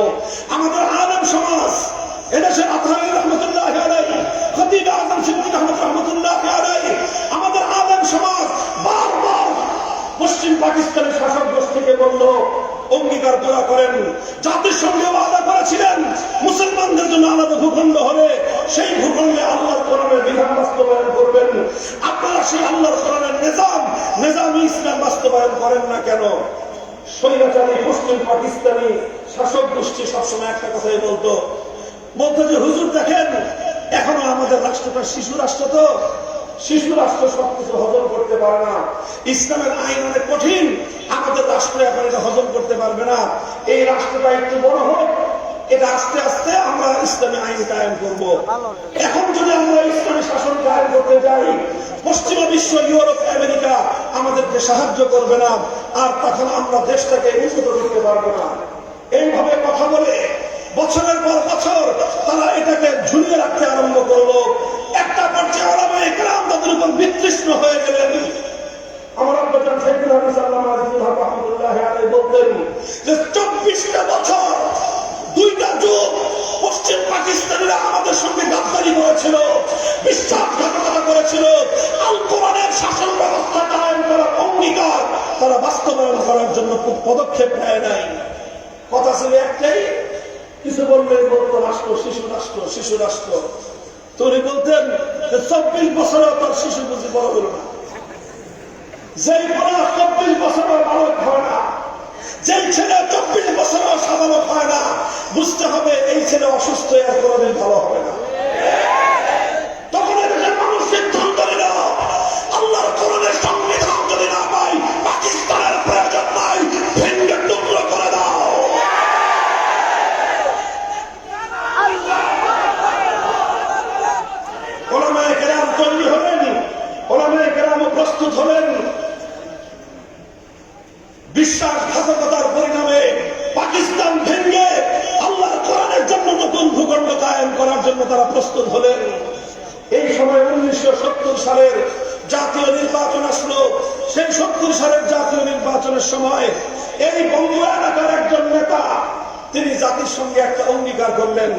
আমাদের আলেম সমাজ, এদেশের আতহারি রহমতুল্লাহ আলাইহি, খতিব আজম সিদ্দিক আহমদ রহমতুল্লাহ আলাইহি, আমাদের আলেম সমাজ বারবার পশ্চিম পাকিস্তানের শাসক গোষ্ঠীকে বলল, অঙ্গীকার পুরা করেন, জাতির সঙ্গে ওয়াদা করেছিলেন মুসলমানদের জন্য আলাদা ভূখণ্ড হবে, সেই ভূখণ্ডে আল্লাহর কোরআনের বিধান বাস্তবায়ন করবেন। আপনারা সেই আল্লাহর কোরআনের নিজামী ইসলাম বাস্তবায়ন করেন না কেন? স্বৈরাচারী পশ্চিম পাকিস্তানি শাসক গোষ্ঠী সবসময় একটা কথাই বলতো যে হুজুর দেখেন, এখনো আমাদের রাষ্ট্রটা শিশু রাষ্ট্র, তো শিশু রাষ্ট্র সবকিছু হজম করতে পারে না, ইসলামের আইন অনেক কঠিন, আমাদের রাষ্ট্র এখন এটা হজম করতে পারবে না, এই রাষ্ট্রটা একটু বড় হোক, এটা আস্তে আস্তে আমরা ইসলামী আইন কায়েম করব। এখন যদি আমরা ইসলামী শাসন কায়েম করতে যাই, পশ্চিমা বিশ্ব, ইউরোপ, আমেরিকা আমাদেরকে সাহায্য করবে না, আর তখন আমরা দেশটাকে উন্নত করতে পারবো না। এইভাবে কথা বলে বছরের পর বছর তারা এটাকে ঝুলিয়ে রাখতে আরম্ভ করলো। একটা পর্যায়ে ওলামায়ে কেরাম তাদের উপর বিতৃষ্ণ হয়ে গেলেন। আমার আব্বাজান সাইয়্যিদুল হাদিস আল্লামা আজিজুল হক রাহমাতুল্লাহ আলাইহি বলতেন যে 24টা বছর, 2টা যুগ পশ্চিম পাকিস্তান করেছিল, বিশ্বাসঘাতকতা করেছিল, আল কোরআনের শাসন ব্যবস্থা কায়েম করার অঙ্গীকার তারা বাস্তবায়ন করার জন্য পদক্ষেপ নেয় নাই। কথা ছিল একটাই, কিছু বললে বলতো রাষ্ট্র, শিশু রাষ্ট্র, শিশু রাষ্ট্র। তিনি বলতেন 24 বছরেও তার শিশু বুঝি বড় হল না। যেই বড় 24 বছরেও বালক হয় না, যেই ছেলে 24 বছরেও সাধারণ হয় না, বুঝতে হবে এই ছেলে অসুস্থ, আর কোনোদিন ভালো হবে না। তখন এদেশের মানুষ সিদ্ধান্ত নিল, আল্লাহর কোরআনের সংবিধান যদি না পাই, পাকিস্তানের প্রয়োজন নাই, ভেঙ্গে টুকরো করে দাও। ওলামায়ে কেরাম তৈরি হলেন, ওলামায়ে কেরাম প্রস্তুত হলেন। বিশ্বাসঘাতকতার পরিণামে পাকিস্তান ভেঙ্গে আল্লাহর কোরআনের জন্য নতুন ভূখণ্ড কায়েম করার জন্য তারা প্রস্তুত হলেন। এই সময় 1970 সালের জাতীয় নির্বাচন আসলো। সেই 70 সালের জাতীয় নির্বাচনের সময় এই বঙ্গুয়া এলাকার একজন নেতা তিনি জাতির সঙ্গে একটা অঙ্গীকার করলেন,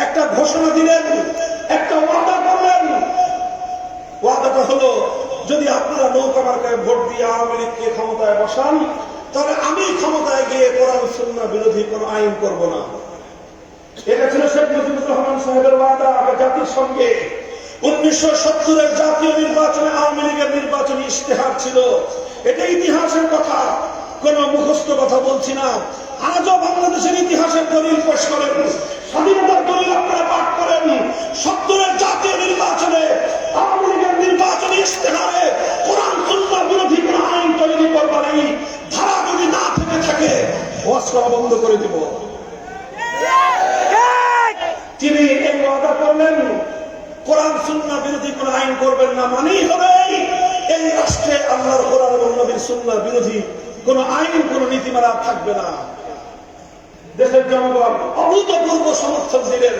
একটা ঘোষণা দিলেন, একটা ওয়াদা করলেন। ওয়াদাটা হলো, যদি আপনারা নৌকা মার্কায় ভোট দিয়ে আওয়ামী লীগকে ক্ষমতায় বসান, তাহলে আমি ক্ষমতায় গিয়ে কোরআন সুন্নাহ বিরোধী কোন আইন করব না। এটা ছিল শেখ মুজিবুর রহমান সাহেবের ওয়াদা জাতির সঙ্গে। 1970-এর জাতীয় নির্বাচনে আওয়ামী লীগের নির্বাচনী ইশতেহার ছিল। এটা ইতিহাসের কথা, কোন মুখস্থ কথা বলছি না। আজও বাংলাদেশের ইতিহাসের দলিল পেশ করেন, স্বাধীনতার দলিল আপনারা পাঠ করেন। 70-এর জাতীয় নির্বাচনে আওয়ামী লীগের নির্বাচনী ইশতেহারে কোরআন সুন্নাহ বিরোধী কোন আইন তৈরি করবার এই ধারা যদি না থেকে থাকে, ওয়াজ করা বন্ধ করে দিব। তিনি এই ওয়াদা করলেন, কোরআন সুন্নাহ বিরোধী কোন আইন করবেন না, মানেই হবে এই রাষ্ট্রে আল্লাহর কোরআন এবং নবীর সুন্নাহ বিরোধী কোন আইন, কোন নীতিমালা থাকবে না। দেশের জনগণ অভূতপূর্ব সমর্থন দিলেন।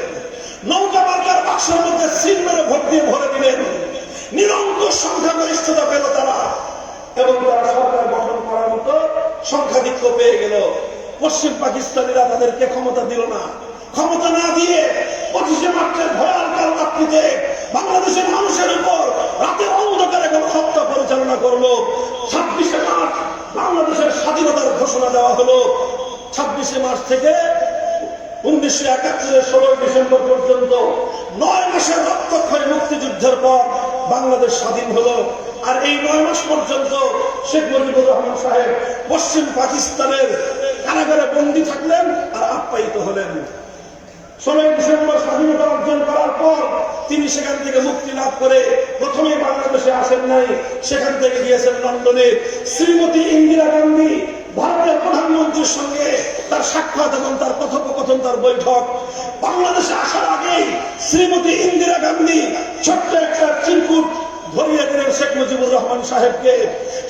নৌকা মার্কার বাক্সের মধ্যে সিল মেরে ভোট দিয়ে ভরে দিলেন। নিরঙ্কুশ সংখ্যাগরিষ্ঠতা পেল তারা, এবং তারা সরকার গঠন করার মতো সংখ্যাধিক্য পেয়ে গেল। পশ্চিম পাকিস্তানিরা তাদেরকে ক্ষমতা দিল না। ক্ষমতা না দিয়ে 25শে মার্চের ভয়াল রাত্রিতে বাংলাদেশের মানুষের উপর রাতের অন্ধকারে হত্যা পরিচালনা করলো। 26শে মার্চ বাংলাদেশের স্বাধীনতার ঘোষণা দেওয়া হলো। 26শে মার্চ থেকে 1971-এর 16 ডিসেম্বর পর্যন্ত 9 মাসের রক্তক্ষয়ী মুক্তিযুদ্ধের পর বাংলাদেশ স্বাধীন হলো। আর এই 9 মাস পর্যন্ত শেখ মুজিবুর রহমান সাহেব পশ্চিম পাকিস্তানের কারাগারে বন্দী থাকলেন আর আপ্যায়িত হলেন। 16 ডিসেম্বর স্বাধীনতা অর্জন করার পর তিনি সেখান থেকে মুক্তি লাভ করে প্রথমে বাংলাদেশে আসেন নাই, সেখান থেকে গিয়েছেন লন্ডনে। শ্রীমতী ইন্দিরা গান্ধী ভারতের প্রধানমন্ত্রীর সঙ্গে তার সাক্ষাৎ এবং তার কথোপকথন, তার বৈঠক। বাংলাদেশে আসার আগেই শ্রীমতী ইন্দিরা গান্ধী ছোট্ট একটা চিরকুট ধরিয়ে দিলেন শেখ মুজিবুর রহমান সাহেবকে।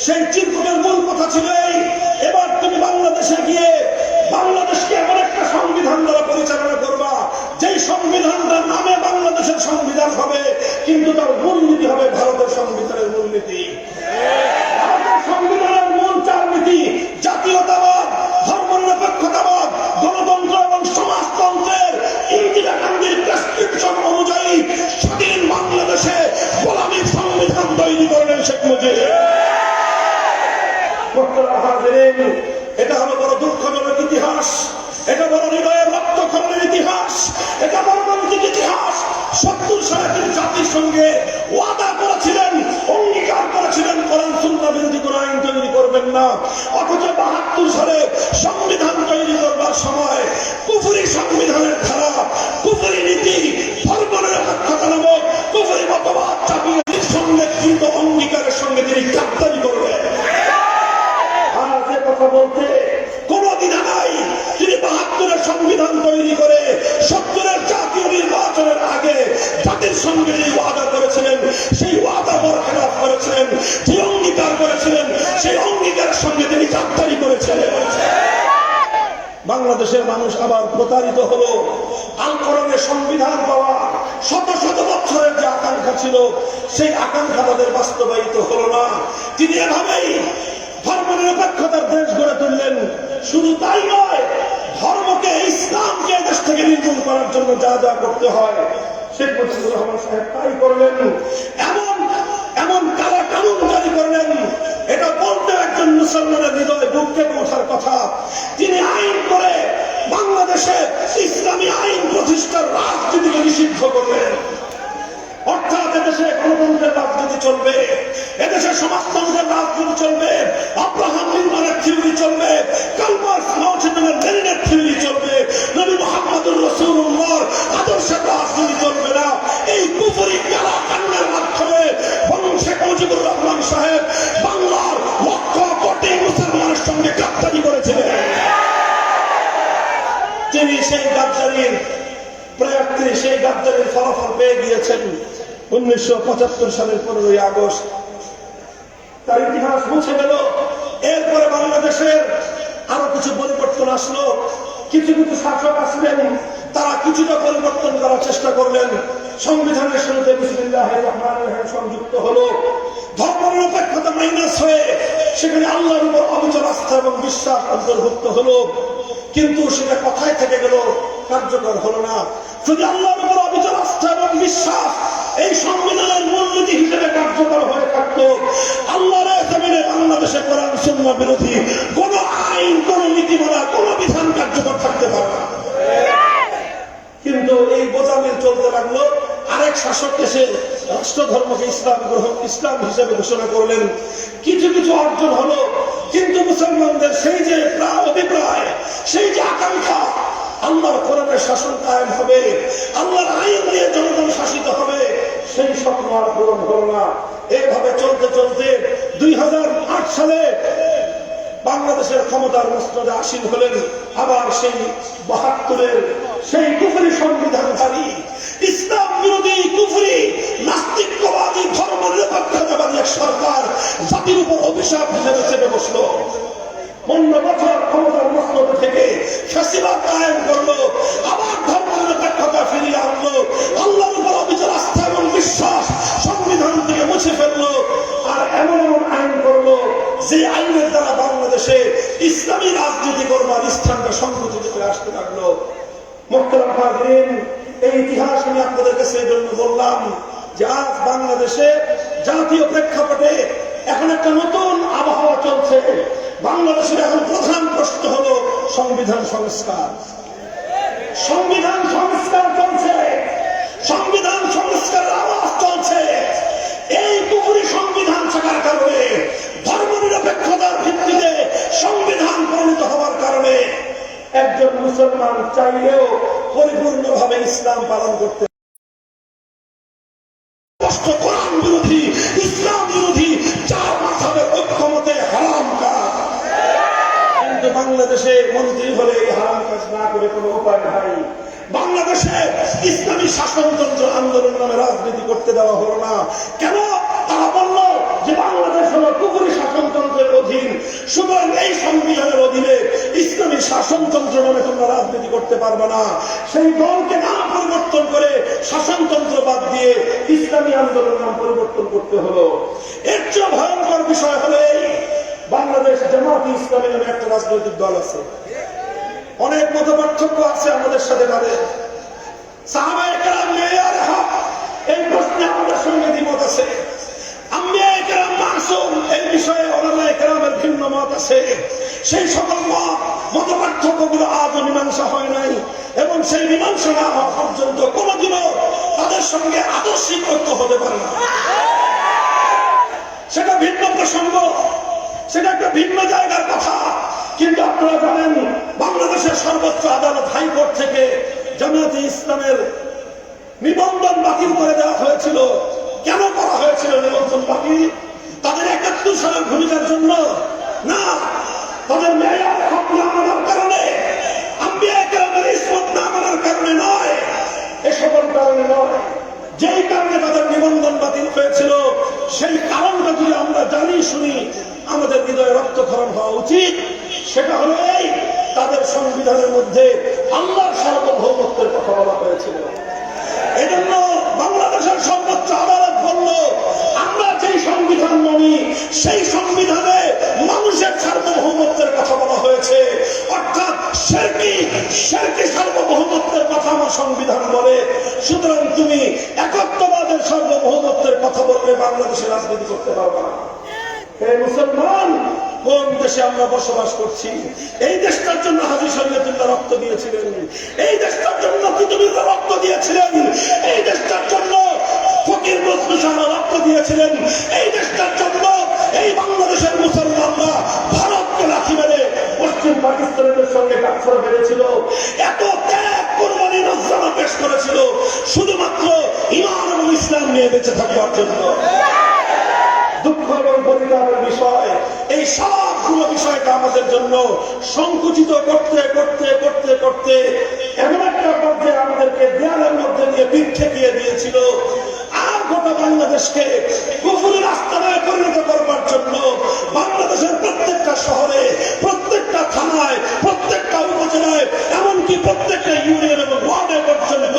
সেই চিরকুটের মূল কথা ছিল এই, এবার তুমি বাংলাদেশে গিয়ে বাংলাদেশকে এমন একটা সংবিধান দ্বারা পরিচালনা করবা, যেই সংবিধানটার নামে বাংলাদেশের সংবিধান হবে, কিন্তু তার মূলনীতি হবে ভারতের সংবিধানের মূলনীতি। ভারতের সংবিধানের মূল 4 নীতি: জাতীয়তাবাদ, ধর্মনিরপেক্ষতাবাদ, গণতন্ত্র এবং সমাজতন্ত্রের। ইন্দিরা গান্ধীর প্রেসক্রিপশন অনুযায়ী স্বাধীন বাংলাদেশে গোলামীর সংবিধান তৈরি করলেন শেখ মুজিব। এটা হলো বড় দুঃখজনক ইতিহাস, এটা বড় হৃদয়ের রক্তক্ষরণের ইতিহাস, এটা মর্মান্তিক ইতিহাস। 70 সালে তিনি জাতির সঙ্গে ওয়াদা করেছিলেন, অঙ্গীকার করেছিলেন কোরআন সুন্নাহ বিরোধী কোন আইন তৈরি করবেন না। অথচ 72 সালে সংবিধান তৈরি করবার সময় কুফরি সংবিধানের ধারা, কুফরি নীতি, ধর্মনিরপেক্ষতা নামক কুফরি মতবাদ চাপিয়ে সঙ্গে কৃত অঙ্গীকারের সঙ্গে তিনি গাদ্দারি করবেন। আর যে কথা বলতে কোন দ্বিধা নাই, তিনি 72-এর সংবিধান তৈরি করে 70-এর জাতীয় নির্বাচনের আগে জাতির সঙ্গে যে ওয়াদা করেছিলেন, সেই ওয়াদা বরখেলাপ করেছিলেন, যে অঙ্গীকার করেছিলেন, সেই অঙ্গীকারের সঙ্গে তিনি গাদ্দারি করেছিলেন। বাংলাদেশের মানুষ আবার প্রতারিত হলো। আল কোরআনের সংবিধান পাওয়া শত শত বছরের যে আকাঙ্ক্ষা ছিল, সেই আকাঙ্ক্ষা তাদের বাস্তবায়িত হলো না। তিনি এভাবেই ধর্মনিরপেক্ষতার দেশ গড়ে তুললেন। শুধু তাই নয়, ধর্মকে, ইসলামকে দেশ থেকে নির্মূল করার জন্য যা যা করতে হয় শেখ মুজিবুর রহমান সাহেব তাই করলেন। এমন এমন কালা কানুন জারি করলেন, এটা বলতে একজন মুসলমানের হৃদয় বুক কেঁপে ওঠার কথা। তিনি আইন করে বাংলাদেশে ইসলামী আইন প্রতিষ্ঠার রাজনীতিকে নিষিদ্ধ করলেন। অর্থাৎ এদেশে গণতন্ত্রের রাজনীতি চলবে, এদেশে সমাজতন্ত্রের রাজনীতি চলবে, আব্রাহাম লিঙ্কনের থিওরি চলবে, কার্ল মার্কস মাও জেডুংয়ের লেনিনের থিওরি চলবে, নবী মুহাম্মদুর রাসূলুল্লাহর আদর্শের রাজনীতি চলবে না। এই কুফরি কালা কানুনের মাধ্যমে শেখ মুজিবুর রহমান সাহেব বাংলার লক্ষ কোটি মুসলমানের সঙ্গে গাদ্দারি করেছিলেন। তিনি সেই গাদ্দারির প্রয়াক্তি, সেই গাদ্দারির ফলাফল পেয়ে গিয়েছেন। 1975 সালের 15ই আগস্ট তার ইতিহাস মুছে গেল। এরপরে বাংলাদেশের আরো কিছু পরিবর্তন আসলো, কিছু কিছু শাসক আসলেন, তারা কিছুটা পরিবর্তন করার চেষ্টা করলেন। সংবিধানের শুরুতে বিসমিল্লাহির রহমানির রহিম সংযুক্ত হলো। ধর্মনিরপেক্ষতা মাইনাস হয়ে সেখানে আল্লাহর উপর অবিচল আস্থা এবং বিশ্বাস অন্তর্ভুক্ত হলো। কিন্তু সেটা কথায় থেকে গেল, কার্যকর হলো না। যদি আল্লাহর উপর অবিচল আস্থা এবং বিশ্বাস এই সংবিধানের মূলনীতি হিসেবে কার্যকর হয়ে থাকতো, আল্লাহর জমিনে বাংলাদেশে কোরআন সুন্নাহ বিরোধী কোন আইন, কোন নীতিমালা, কোন বিধান কার্যকর থাকতে পারে না। কিন্তু এই বোঝামিল চলতে লাগলো। আরেক শাসক এসে রাষ্ট্র ধর্মকে ইসলাম হিসেবে ঘোষণা করলেন। কিছু কিছু অর্জন হলো, কিন্তু মুসলমানদের সেই যে অভিপ্রায়, সেই যে আকাঙ্ক্ষা আল্লাহর কোরআনের শাসন কায়েম হবে, আল্লাহর আইন দিয়ে জনগণ শাসিত হবে, সেই স্বপ্ন আর পূরণ হলো না। এইভাবে চলতে চলতে 2008 সালে বাংলাদেশের ক্ষমতার মসনদে আসীন হলেন আবার সেই 72-এর সেই কুফরি সংবিধানধারী, ইসলাম বিরোধী, কুফরি, নাস্তিকবাদী, ধর্মনিরপেক্ষতাবাদী এক সরকার জাতির উপর অভিশাপ হিসেবে চেপে বসলো। 15 বছর ক্ষমতার মসনদে থেকে ফ্যাসিবাদ কায়েম করলো, আবার ধর্মনিরপেক্ষতা ফিরিয়ে আনলো, আল্লাহর উপর অবিচল আস্থা এবং বিশ্বাস সংবিধান থেকে মুছে ফেললো, আর এমন এমন আইন করলো যে আইনের দ্বারা বাংলাদেশে ইসলামী রাজনীতি করবার স্থানটা সংকুচিত হয়ে আসতে লাগলো। মুহতারাম হাজিরিন, এই ইতিহাস আমি আপনাদেরকে সেই জন্য বললাম যে আজ বাংলাদেশে জাতীয় প্রেক্ষাপটে এখন একটা নতুন আবহাওয়া চলছে। বাংলাদেশের এখন প্রধান প্রশ্ন হলো সংবিধান সংস্কার। সংবিধান সংস্কার চলছে, সংবিধান সংস্কারের আওয়াজ চলছে। এই কুফরি সংবিধান থাকার কারণে, ধর্মনিরপেক্ষতার ভিত্তিতে সংবিধান প্রণীত হওয়ার কারণে একজন মুসলমান চাইলেও পরিপূর্ণভাবে ইসলাম পালন করতে, কোরআন বিরোধী, ইসলাম বিরোধী, চার মাযহাবের ঐক্যমতে হারাম কাজ। কিন্তু বাংলাদেশে মন্ত্রী হলে এই হারাম কাজ না করে কোনো উপায় নাই। বাংলাদেশে ইসলামী শাসনতন্ত্র আন্দোলন নামে রাজনীতি করতে দেওয়া হলো না। কেন? তারা বলল যে বাংলাদেশ হলো কুফরি শাসনতন্ত্রের অধীন, সুতরাং এই সংবিধানের অধীনে ইসলামী শাসনতন্ত্র নামে তোমরা রাজনীতি করতে পারবে না। সেই দলকে নাম পরিবর্তন করে শাসনতন্ত্র বাদ দিয়ে ইসলামী আন্দোলন নাম পরিবর্তন করতে হলো। এর চেয়ে ভয়ঙ্কর বিষয় হলো এই, বাংলাদেশ জামায়াতে ইসলামী নামে একটা রাজনৈতিক দল আছে। অনেক মত পার্থক্য আছে আমাদের সাথে তাদের। সাহাবায়ে কেরাম মেয়ারে হক, এই প্রশ্নে আমাদের সঙ্গে দ্বিমত আছে। আম্বিয়ায়ে কেরাম মাসুম, এই বিষয়ে উলামায়ে কেরামের ভিন্ন মত আছে। সেই সকল মত পার্থক্যগুলো আজও মীমাংসা হয় নাই, এবং সেই মীমাংসা না হওয়া পর্যন্ত কোনোদিনও তাদের সঙ্গে আদর্শিক ঐক্য হতে পারে না। সেটা ভিন্ন প্রসঙ্গ, সেটা একটা ভিন্ন জায়গার কথা। কিন্তু আপনারা জানেন, বাংলাদেশের সর্বোচ্চ আদালত হাইকোর্ট থেকে জামায়াতে ইসলামের নিবন্ধন বাতিল করে দেওয়া হয়েছিল। কেন করা হয়েছিল নিবন্ধন বাতিল? তাদের 71 সালের ভূমিকার জন্য না, তাদের মেয়ার হক না মানার কারণে, আম্বিয়ায়ে কেরামের ইসমত না মানার কারণে নয়, এ সকল কারণে নয়। যেই কারণে তাদের নিবন্ধন বাতিল হয়েছিল, সেই কারণটা যদি আমরা জানি শুনি, আমাদের হৃদয়ে রক্তক্ষরণ হওয়া উচিত। সেটা হলো এই, তাদের সংবিধানের মধ্যে আল্লাহর সার্বভৌমত্বের কথা বলা হয়েছিল। এজন্য বাংলাদেশের সর্বোচ্চ আদালত বলল, আমরা যেই সংবিধান মানি সেই সংবিধানে মানুষের সার্বভৌমত্বের কথা বলা হয়েছে, অর্থাৎ শিরকি সার্বভৌমত্বের কথা সংবিধান বলে। সুতরাং তুমি একত্ববাদের সার্বভৌমত্বের কথা বলবে, বাংলাদেশে রাজনীতি করতে পারবে না। হে মুসলমান, কোন দেশে আমরা বসবাস করছি? এই দেশটার জন্য হাজী শরীয়তুল্লাহ রক্ত দিয়েছিলেন, এই দেশটার জন্য কুতুবুল্লাহ রক্ত দিয়েছিলেন, এই দেশটার জন্য ফকির নজরুল শাহ রক্ত দিয়েছিলেন, এই দেশটার জন্য এই বাংলাদেশের মুসলমানরা ভারতকে লাঠি মেরে পশ্চিম পাকিস্তানের সঙ্গে কাছাড় বেড়েছিল, এত ত্যাগ কোরবানি নজরানা পেশ করেছিল শুধুমাত্র ঈমান এবং ইসলাম নিয়ে বেঁচে থাকবার জন্য। দুঃখ এবং পরিতাপের বিষয়, এই সবগুলো বিষয়টা আমাদের জন্য সংকুচিত করতে করতে করতে করতে এমন একটা পর্যায়ে আমাদেরকে দেয়ালের মধ্যে নিয়ে পিঠ ঠেকিয়ে দিয়েছিল। আর গোটা বাংলাদেশকে কুফুরের আস্তানায় পরিণত করবার জন্য বাংলাদেশের প্রত্যেকটা শহরে, প্রত্যেকটা থানায়, প্রত্যেকটা উপজেলায়, এমনকি প্রত্যেকটা ইউনিয়ন এবং ওয়ার্ডে পর্যন্ত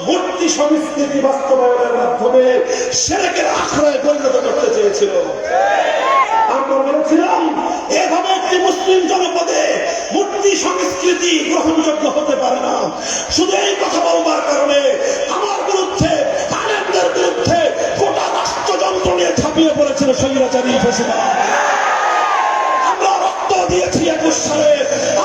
মূর্তি সংস্কৃতি বাস্তবায়নের মাধ্যমে শিরকের আখড়ায় পরিণত করতে চেয়েছিল। আমরা বলেছিলাম এভাবে একটি মুসলিম জনপদে মূর্তি সংস্কৃতি গ্রহণযোগ্য হতে পারে না। শুধু এই কথা বলবার কারণে আমার বিরুদ্ধে, আলেমদের বিরুদ্ধে গোটা রাষ্ট্রযন্ত্র নিয়ে ঝাঁপিয়ে পড়েছিল স্বৈরাচারী ফেসিবাদ। আমরা রক্ত দিয়েছি 21 সালে,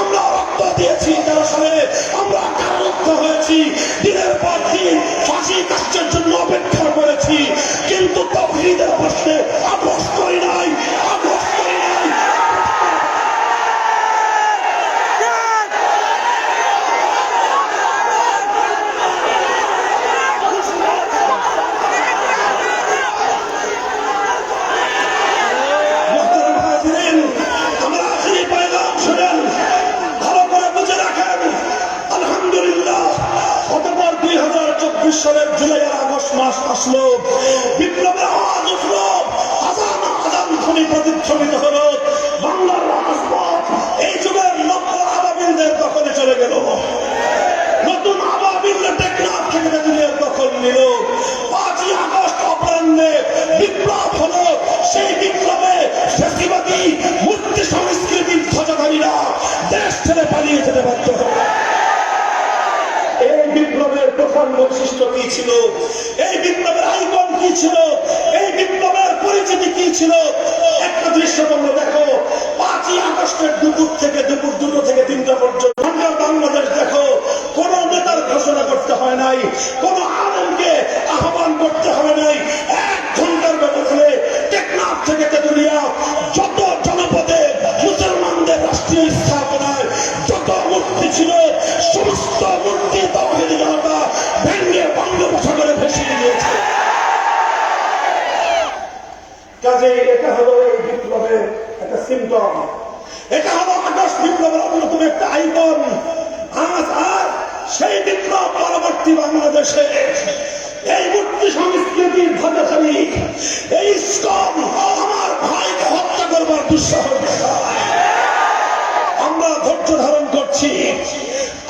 আমরা রক্ত দিয়েছি 13 সালে, আমরা কারারুদ্ধ হয়েছি, দিনের পর দিন ফাঁসি কাষ্ঠের জন্য অপেক্ষা করেছি, কিন্তু তাওহীদের প্রশ্নে আপোষ করি নাই, আপোষ করি নাই। সালের জুলাই আর আগস্ট মাস আসলো, বিপ্লবের আওয়াজ উঠলো, আজান আজান ধ্বনি প্রতিধ্বনিত হলো, বাংলার রাজপথ এই যুগের নব্য আবাবিলদের দখলে চলে গেল। নতুন আবাবিলরা টেকনাফ থেকে দুনিয়ার দখল নিল। 5ই আগস্ট অপরাহ্নে বিপ্লব হলো, সেই বিপ্লবে ফ্যাসিবাদী মূর্তি সংস্কৃতির ধ্বজাধারীরা দেশ ছেড়ে পালিয়ে যেতে বাধ্য হলো। এই বিপ্লবের প্রধান বৈশিষ্ট্য কি ছিল? এই বিপ্লবের আইকন কি ছিল? এই বিপ্লবের পরিচিতি কি ছিল? একটা দৃশ্য তোমরা দেখো। 5ই আগস্টের দুপুর থেকে দুপুর 2টা থেকে 3টা পর্যন্ত বাংলাদেশ দেখো, কোন নেতার ঘোষণা করতে হয় নাই, কোন আলেমকে আহ্বান করতে হয় নাই। 1 ঘন্টার ব্যবধানে টেকনাফ থেকে তেতুলিয়া যত জনপদে মুসলমানদের রাষ্ট্রীয় স্থাপনায় যত মূর্তি ছিল, সমস্ত মূর্তি তাওহীদি জনতা ভেঙে বঙ্গোপসাগরে ভেসিয়ে দিয়েছে। কাজেই এটা হলো এই বিপ্লবের একটা সিম্পটম, এটা হলো আগস্ট বিপ্লবের অন্যতম একটা আইকন। আজ আর সেই বিপ্লব পরবর্তী বাংলাদেশে এই মূর্তি সংস্কৃতির ধ্বজাধারী এই ইসকন আমার ভাইকে হত্যা করবার দুঃসাহস দেখায়। আমরা ধৈর্য ধারণ করছি,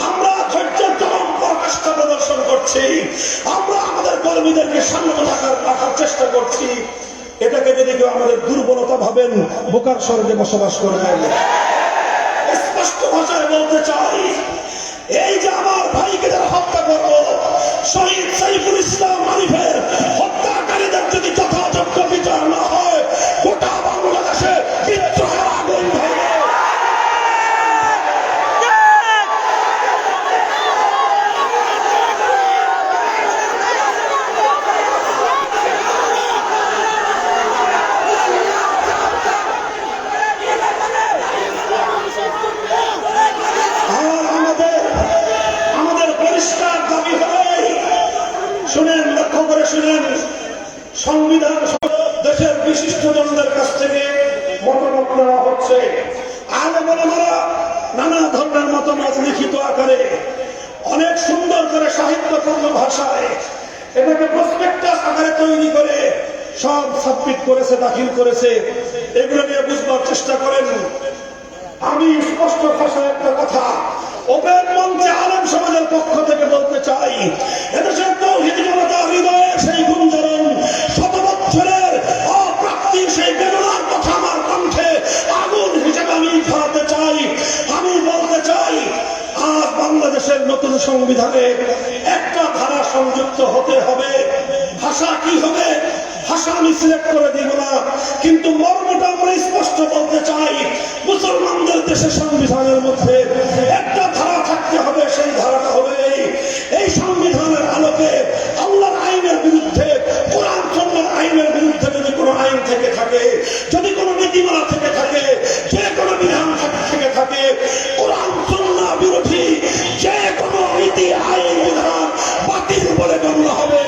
আমরা ধৈর্যের চরম পরাকাষ্ঠা প্রদর্শন করছি, আমরা আমাদের কর্মীদেরকে শান্ত রাখার চেষ্টা করছি। এটাকে যদি কেউ আমাদের দুর্বলতা ভাবেন, বোকার স্বর্গে বসবাস করবেন। স্পষ্ট ভাষায় বলতে চাই, এই যে আমার ভাইকে যারা হত্যা করলো, শহীদ সাইফুল ইসলাম আরিফের হত্যাকারীদের যদি যথাযোগ্য বিচার না হয়, গোটা বাংলাদেশে বিদ্রোহের আগুন ধরবে। শুনেন, লক্ষ্য করে শুনেন, সংবিধান দেশের বিশিষ্ট জনদের কাছ থেকে মতামত নেওয়া হচ্ছে। আলেম ওলামারা নানা ধরনের মতামত লিখিত আকারে অনেক সুন্দর করে সাহিত্যপূর্ণ ভাষায় এটাকে প্রসপেক্টাস আকারে তৈরি করে সব সাবমিট করেছে, দাখিল করেছে। এগুলো নিয়ে বুঝবার চেষ্টা করেন। আমি স্পষ্ট ভাষায় একটা কথা ওপেন মঞ্চে আলেম সমাজের পক্ষ থেকে বলতে চাই, এদেশের তাওহীদি জনতার হৃদয়ে সেই গুঞ্জরণ, শত বছরের অপ্রাপ্তির সেই বেদনার কথা আমার কণ্ঠে আগুন হিসেবে আমি ধরাতে চাই। আমি বলতে চাই, আজ বাংলাদেশের নতুন সংবিধানে একটা ধারা সংযুক্ত হতে হবে। ভাষা কি হবে, ভাষা আমি সিলেক্ট করে দিব না, কিন্তু মর্মটা আমরা স্পষ্ট বলতে চাই। মুসলমানদের দেশের সংবিধানের মধ্যে একটা ধারা থাকতে হবে, সেই ধারাটা হবে এই সংবিধানের আলোকে আল্লাহর আইনের বিরুদ্ধে, কোরআন সুন্নাহর আইনের বিরুদ্ধে যদি কোনো আইন থেকে থাকে, যদি কোনো নীতিমালা থেকে থাকে, যে কোনো বিধান থেকে থাকে, কোরআন সুন্নাহ বিরোধী যে কোনো নীতি আইন বিধান বাতিল বলে গণ্য হবে।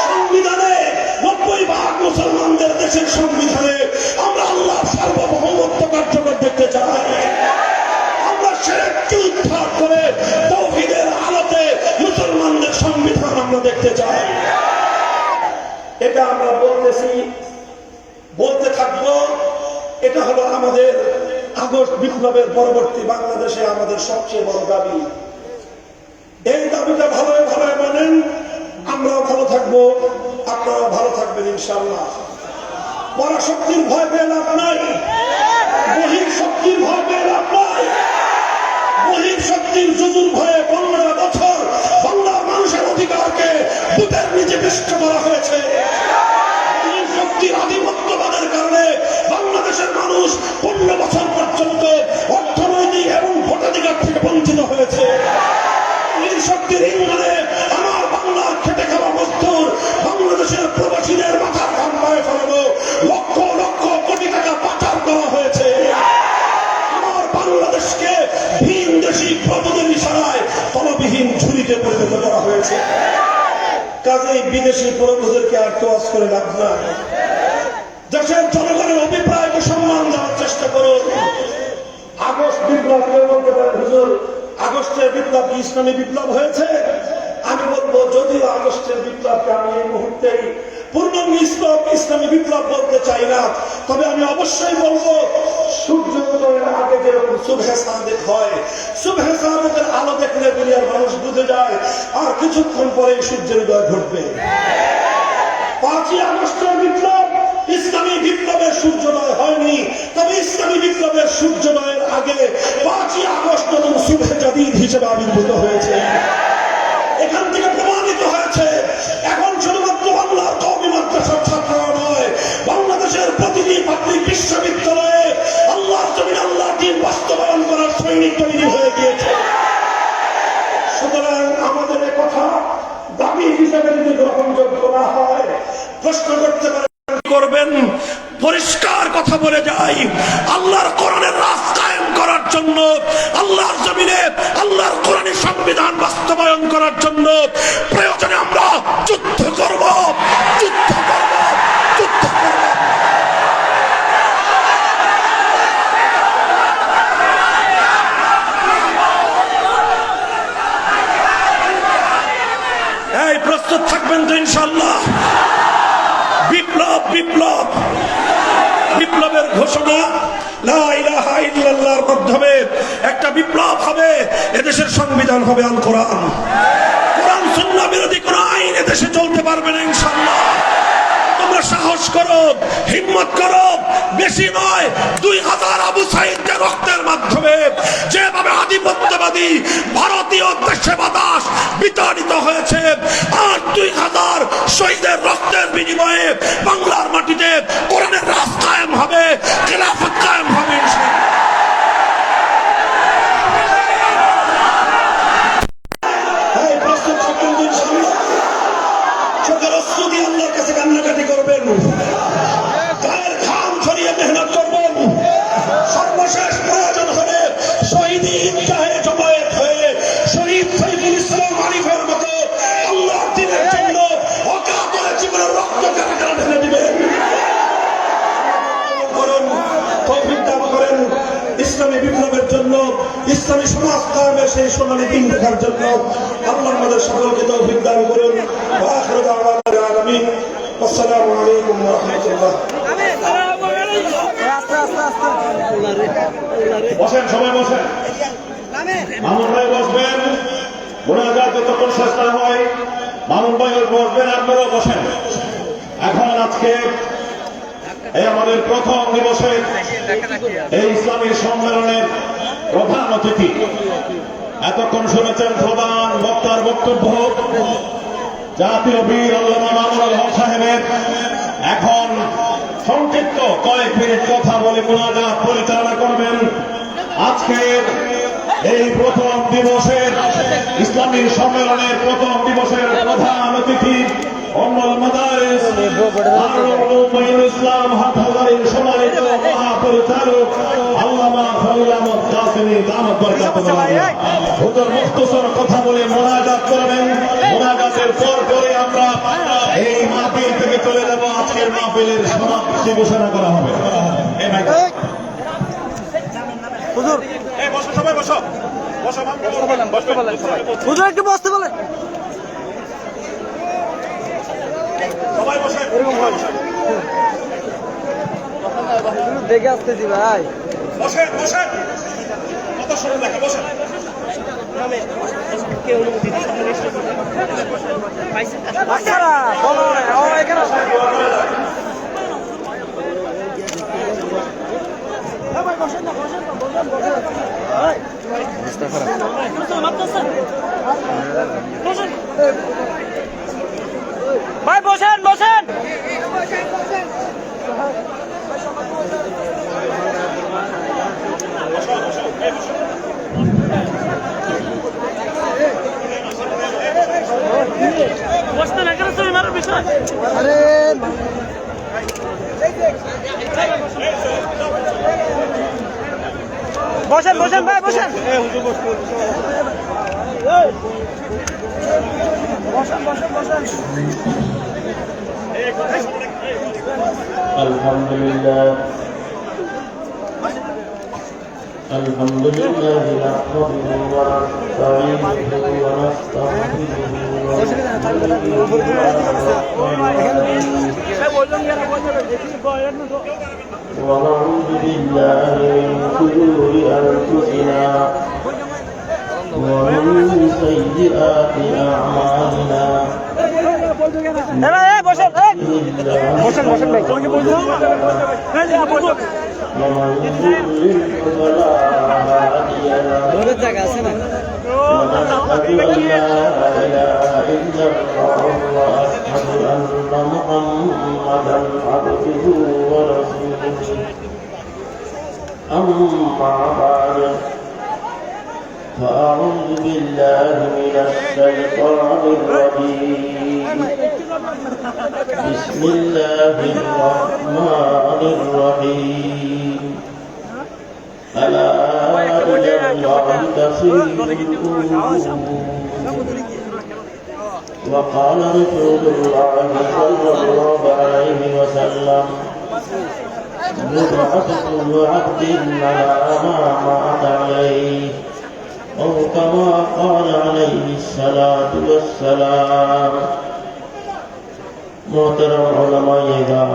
সংবিধানে 90% মুসলমানদের দেশের সংবিধানে আমরা আল্লাহ সার্বভৌমত্ব কার্যকর দেখতে চাই। আমরা শিরককে উদ্ধার করে তাওহীদের আলোতে মুসলমানদের সংবিধান আমরা দেখতে চাই। এটা আমরা বলতেছি, বলতে থাকবো। এটা হলো আমাদের আগস্ট বিপ্লবের পরবর্তী বাংলাদেশে আমাদের সবচেয়ে বড় দাবি। এই দাবিটা ভালো ভালো মানেন, আমরাও ভালো থাকবো, আপনারাও ভালো থাকবেন ইনশাআল্লাহ। পরাশক্তির ভয় পেয়ে লাভ নাই, বহির শক্তির ভয় পেয়ে লাভ নাই। বহির শক্তির যুজুর ভয়ে 15 বছর বাংলার মানুষের অধিকারকে বুকের নিচে পিষ্ট করা হয়েছে। বহির শক্তির আধিপত্যবাদের কারণে বাংলাদেশের মানুষ 15 বছর পর্যন্ত অর্থনৈতিক এবং ভোটাধিকার থেকে বঞ্চিত হয়েছে। বহির শক্তির ইন্ধনে আমার বাংলার খেটে খাওয়া মজদুর বাংলাদেশের প্রবাসীদের মাথার ঘাম পায়ে ফেলানো লক্ষ লক্ষ কোটি টাকা পাচার করা হয়েছে। আমার বাংলাদেশকে ভিনদেশী প্রভুদের ইশারায় তলবিহীন ঝুড়িতে পরিণত করা হয়েছে। কাজেই বিদেশি প্রভুদেরকে আর তোয়াজ করে লাভ নাই। দেশের জনগণের অভিপ্রায়কে সম্মান দেওয়ার চেষ্টা করুন। আগস্ট বিপ্লব কেউ বলতে পারেন হুজুর আগস্টের বিপ্লব ইসলামী বিপ্লব হয়েছে। আমি বলবো যদিও আগস্টের বিপ্লবকে আমি এই মুহূর্তেই পূর্ণাঙ্গ ইসলামী বিপ্লব বলতে চাই না, তবে আমি অবশ্যই বলবো সূর্য উদয়ের আগে যেরকম সুবহে সাদেক হয়, সুবহে সাদেকের আলো দেখলে দুনিয়ার মানুষ বুঝে যায় আর কিছুক্ষণ পরে সূর্যের উদয় ঘটবে। 5ই আগস্টের বিপ্লব ইসলামী বিপ্লবের সূর্যোদয় হয়নি, তবে ইসলামী বিপ্লবের সূর্যোদয়ের আগে 5ই আগস্ট নতুন সুবহে জাদিদ হিসেবে আবির্ভূত হয়েছে। এখান থেকে প্রমাণিত হয়েছে এখন শুধুমাত্র বাংলার কওমি মাদ্রাসার ছাত্ররা নয়, বাংলাদেশের প্রতিটি পাবলিক বিশ্ববিদ্যালয়ে আল্লাহর জমিনে আল্লাহর দ্বীন বাস্তবায়ন করার সৈনিক তৈরি হয়ে গিয়েছে। সুতরাং আমাদের এই কথা দাবি হিসেবে যদি গ্রহণযোগ্য না হয়, প্রশ্ন করতে করবেন। পরিষ্কার কথা বলে যাই, আল্লাহর কোরআনের রাজ কায়েম করার জন্য, আল্লাহর জমিনে আল্লাহর কোরআনের সংবিধান বাস্তবায়ন করার জন্য প্রয়োজনে আমরা যুদ্ধ করব, যুদ্ধ করব, যুদ্ধ করব। এই প্রস্তুত থাকবেন তো ইনশাআল্লাহ? বিপ্লব বিপ্লব বিপ্লবের ঘোষণা লা ইলাহা ইল্লাল্লাহর মাধ্যমে একটা বিপ্লব হবে। এদেশের সংবিধান হবে আল কোরআন। কোরআন সুন্নাহ বিরোধী কোন আইন এদেশে চলতে পারবে না ইনশাআল্লাহ। তোমরা সাহস করো, হিম্মত করো, বেশি নয় 2000 আবু সাঈদদের রক্তের মাধ্যমে যেভাবে আধিপত্যবাদী ভারতীয় দেশে বাতাস বিতাড়িত হয়েছে, আর 2000 শহীদের রক্তের বিনিময়ে বাংলার মাটিতে কোরআনের রাজ কায়েম হবে, খেলাফত কায়েম হবে ইনশাআল্লাহ। আল্লাহর কাছে কান্নাকাটি করবেন, গায়ের ঘাম ছড়িয়ে মেহনত করবেন। সর্বশেষ প্রয়োজন হলে শহীদ ঈদগাহে জমায়েত হয়ে শহীদ সাইফুল ইসলাম আরিফের মতো আল্লাহর দ্বীনের জন্য অকাতরে জীবনের রক্ত কারা ঢেলে দিবেন। তৌফিক দান করেন ইসলামী বিপ্লবের জন্য, ইসলামী সমাজ কায়েমের সেই সোনালী দিন দেখার জন্য আল্লাহ আমাদের সকলকে তৌফিক দান করুন। ওয়া আখিরু দাওয়ানা আমিন। আসসালামু আলাইকুম ওয়া রাহমাতুল্লাহ। বসেন, সবাই বসেন। মামুন ভাই বসবেন, মোনাজাত যতক্ষণ শেষ না হয় মামুন ভাই বসবেন, আপনারাও বসেন। এখন আজকে এই আমাদের প্রথম দিবসের এই ইসলামী সম্মেলনের প্রধান অতিথি এতক্ষণ শুনেছেন প্রধান বক্তার বক্তব্য জাতীয় বীর আল্লামা মামুনুল হক সাহেবের। এখন সংক্ষিপ্ত কয়েক মিনিট কথা বলে মুনাজাত পরিচালনা করবেন আজকের এই প্রথম দিবসের ইসলামী সম্মেলনের প্রথম দিবসের প্রধান অতিথি উম্মুল মাদারিস ইসলাম হাটহাজারীর সম্মানিত মহাপরিচালক আল্লামা ফজলুল আহমদ কাসেমী দামাত বরকাতুহুল আলিয়া। হুজুর মুখতসর কথা বলে মুনাজাত করবেন। মুনাজাতের পর পরে আমরা এই মাহফিল থেকে চলে যাব। আজকের মাহফিলের সমাপ্তি ঘোষণা করা হবে। হুজুর বসো, সবাই বসো, বসো, হুজুর একটু বসতে বলেন। সবাই বসে, দেখে আসতেছি ভাই। বসেন বসেন, কত সুন্দর দেখে বসেন। ভাই বসেন বসেন। বসতে না কেন তুমি মারো বিষয়। আরে বসেন বসেন ভাই বসেন। বসেন বসেন বসেন। আলহামদুলিল্লাহ نحمده ونستعينه ونعوذ بالله من شرور أنفسنا ومن سيئات أعمالنا ومن يضلل فلا هادي له ونشهد أن لا إله إلا الله وأشهد أن محمدا عبده ورسوله أما بعد فأعوذ بالله من الشيطان الرجيم بسم الله الرحمن الرحيم ألا إلى الله تصير وقال رسول الله صلى الله عليه وسلم مبعثة عبد على ما مات عليه أو كما قال عليه الصلاة والسلام محترم علماء إكرام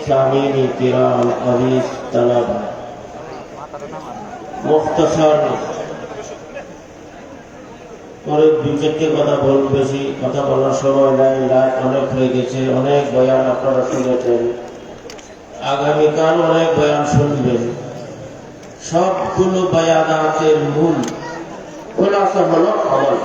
سامعین کرام عزیز طلبہ মুখতাসার করে দুই চারটে কথা বলব, বেশি কথা বলার সময় নাই, রাত অনেক হয়ে গেছে, অনেক বয়ান আপনারা শুনেছেন, আগামীকাল অনেক বয়ান শুনবেন। সবগুলো বয়ানাতের মূল খোলাসা হলো আমল।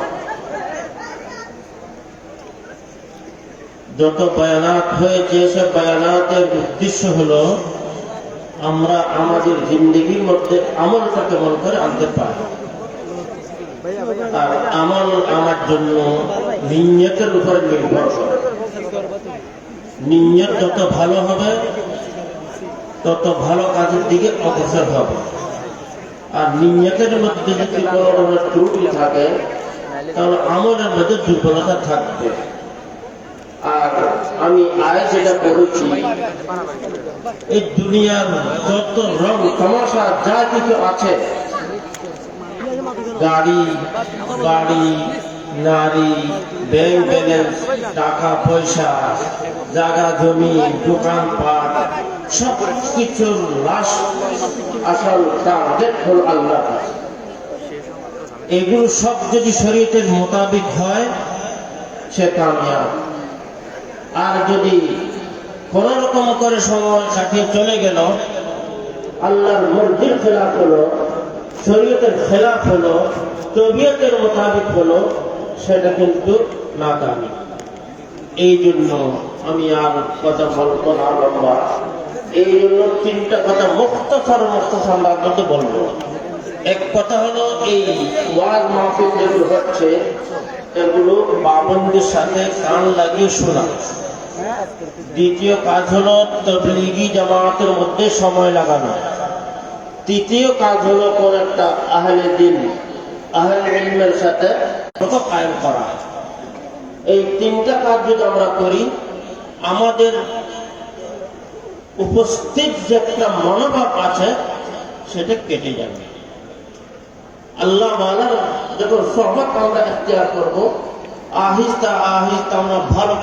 যত বয়ানাত হয়েছে সব বয়ানাতের উদ্দেশ্য হলো আমরা আমাদের জিন্দগির মধ্যে আমলটা কেমন করে আনতে পারি। আর আমল আমার জন্য নিয়তের উপরে নির্ভর করে। নিয়ত যত ভালো হবে তত ভালো কাজের দিকে অগ্রসর হবে। আর নিয়তের মধ্যে যদি কোনো ধরনের ত্রুটি থাকে তাহলে আমলের মধ্যে দুর্বলতা থাকবে। আর আমি আয় যেটা পড়েছি, এই দুনিয়ার যত রং তামাশা যা কিছু আছে, গাড়ি বাড়ি নারী ব্যাংক ব্যালেন্স টাকা পয়সা জায়গা জমি দোকানপাট সব কিছুর লাশ আসল টার্গেট হল আল্লাহ। এগুলো সব যদি শরীয়তের মোতাবেক হয় সে কামিয়াব। আর যদি কোন রকম করে সময় কাটিয়ে চলে গেল, আল্লাহর মর্জির খেলাফ হলো, শরীয়তের খেলাফ হলো, তবিয়তের মোতাবেক হলো সেটা কিন্তু নাকামি। এই জন্য আমি আর কথা বলবো না লম্বা, এই জন্য তিনটা কথা মুখতাসার আপনাকে বলবো। এক কথা হলো এই ওয়াজ মাহফিল যেগুলো হচ্ছে এগুলো পাবন্দের সাথে কান লাগিয়ে শোনা। দ্বিতীয় কাজ হলো তবলিগি জামাতের মধ্যে সময় লাগানো। তৃতীয় কাজ হলো কোন একটা আহলে দিন আহলে ইলমের সাথে কায়েম করা। এই তিনটা কাজ যদি আমরা করি আমাদের উপস্থিত যে একটা মনোভাব আছে সেটা কেটে যাবে। আল্লাহ ওয়ালার যখন সহবত আমরা ইখতিয়ার করবো, আহিস্তা আহিস্তা আমরা ভালো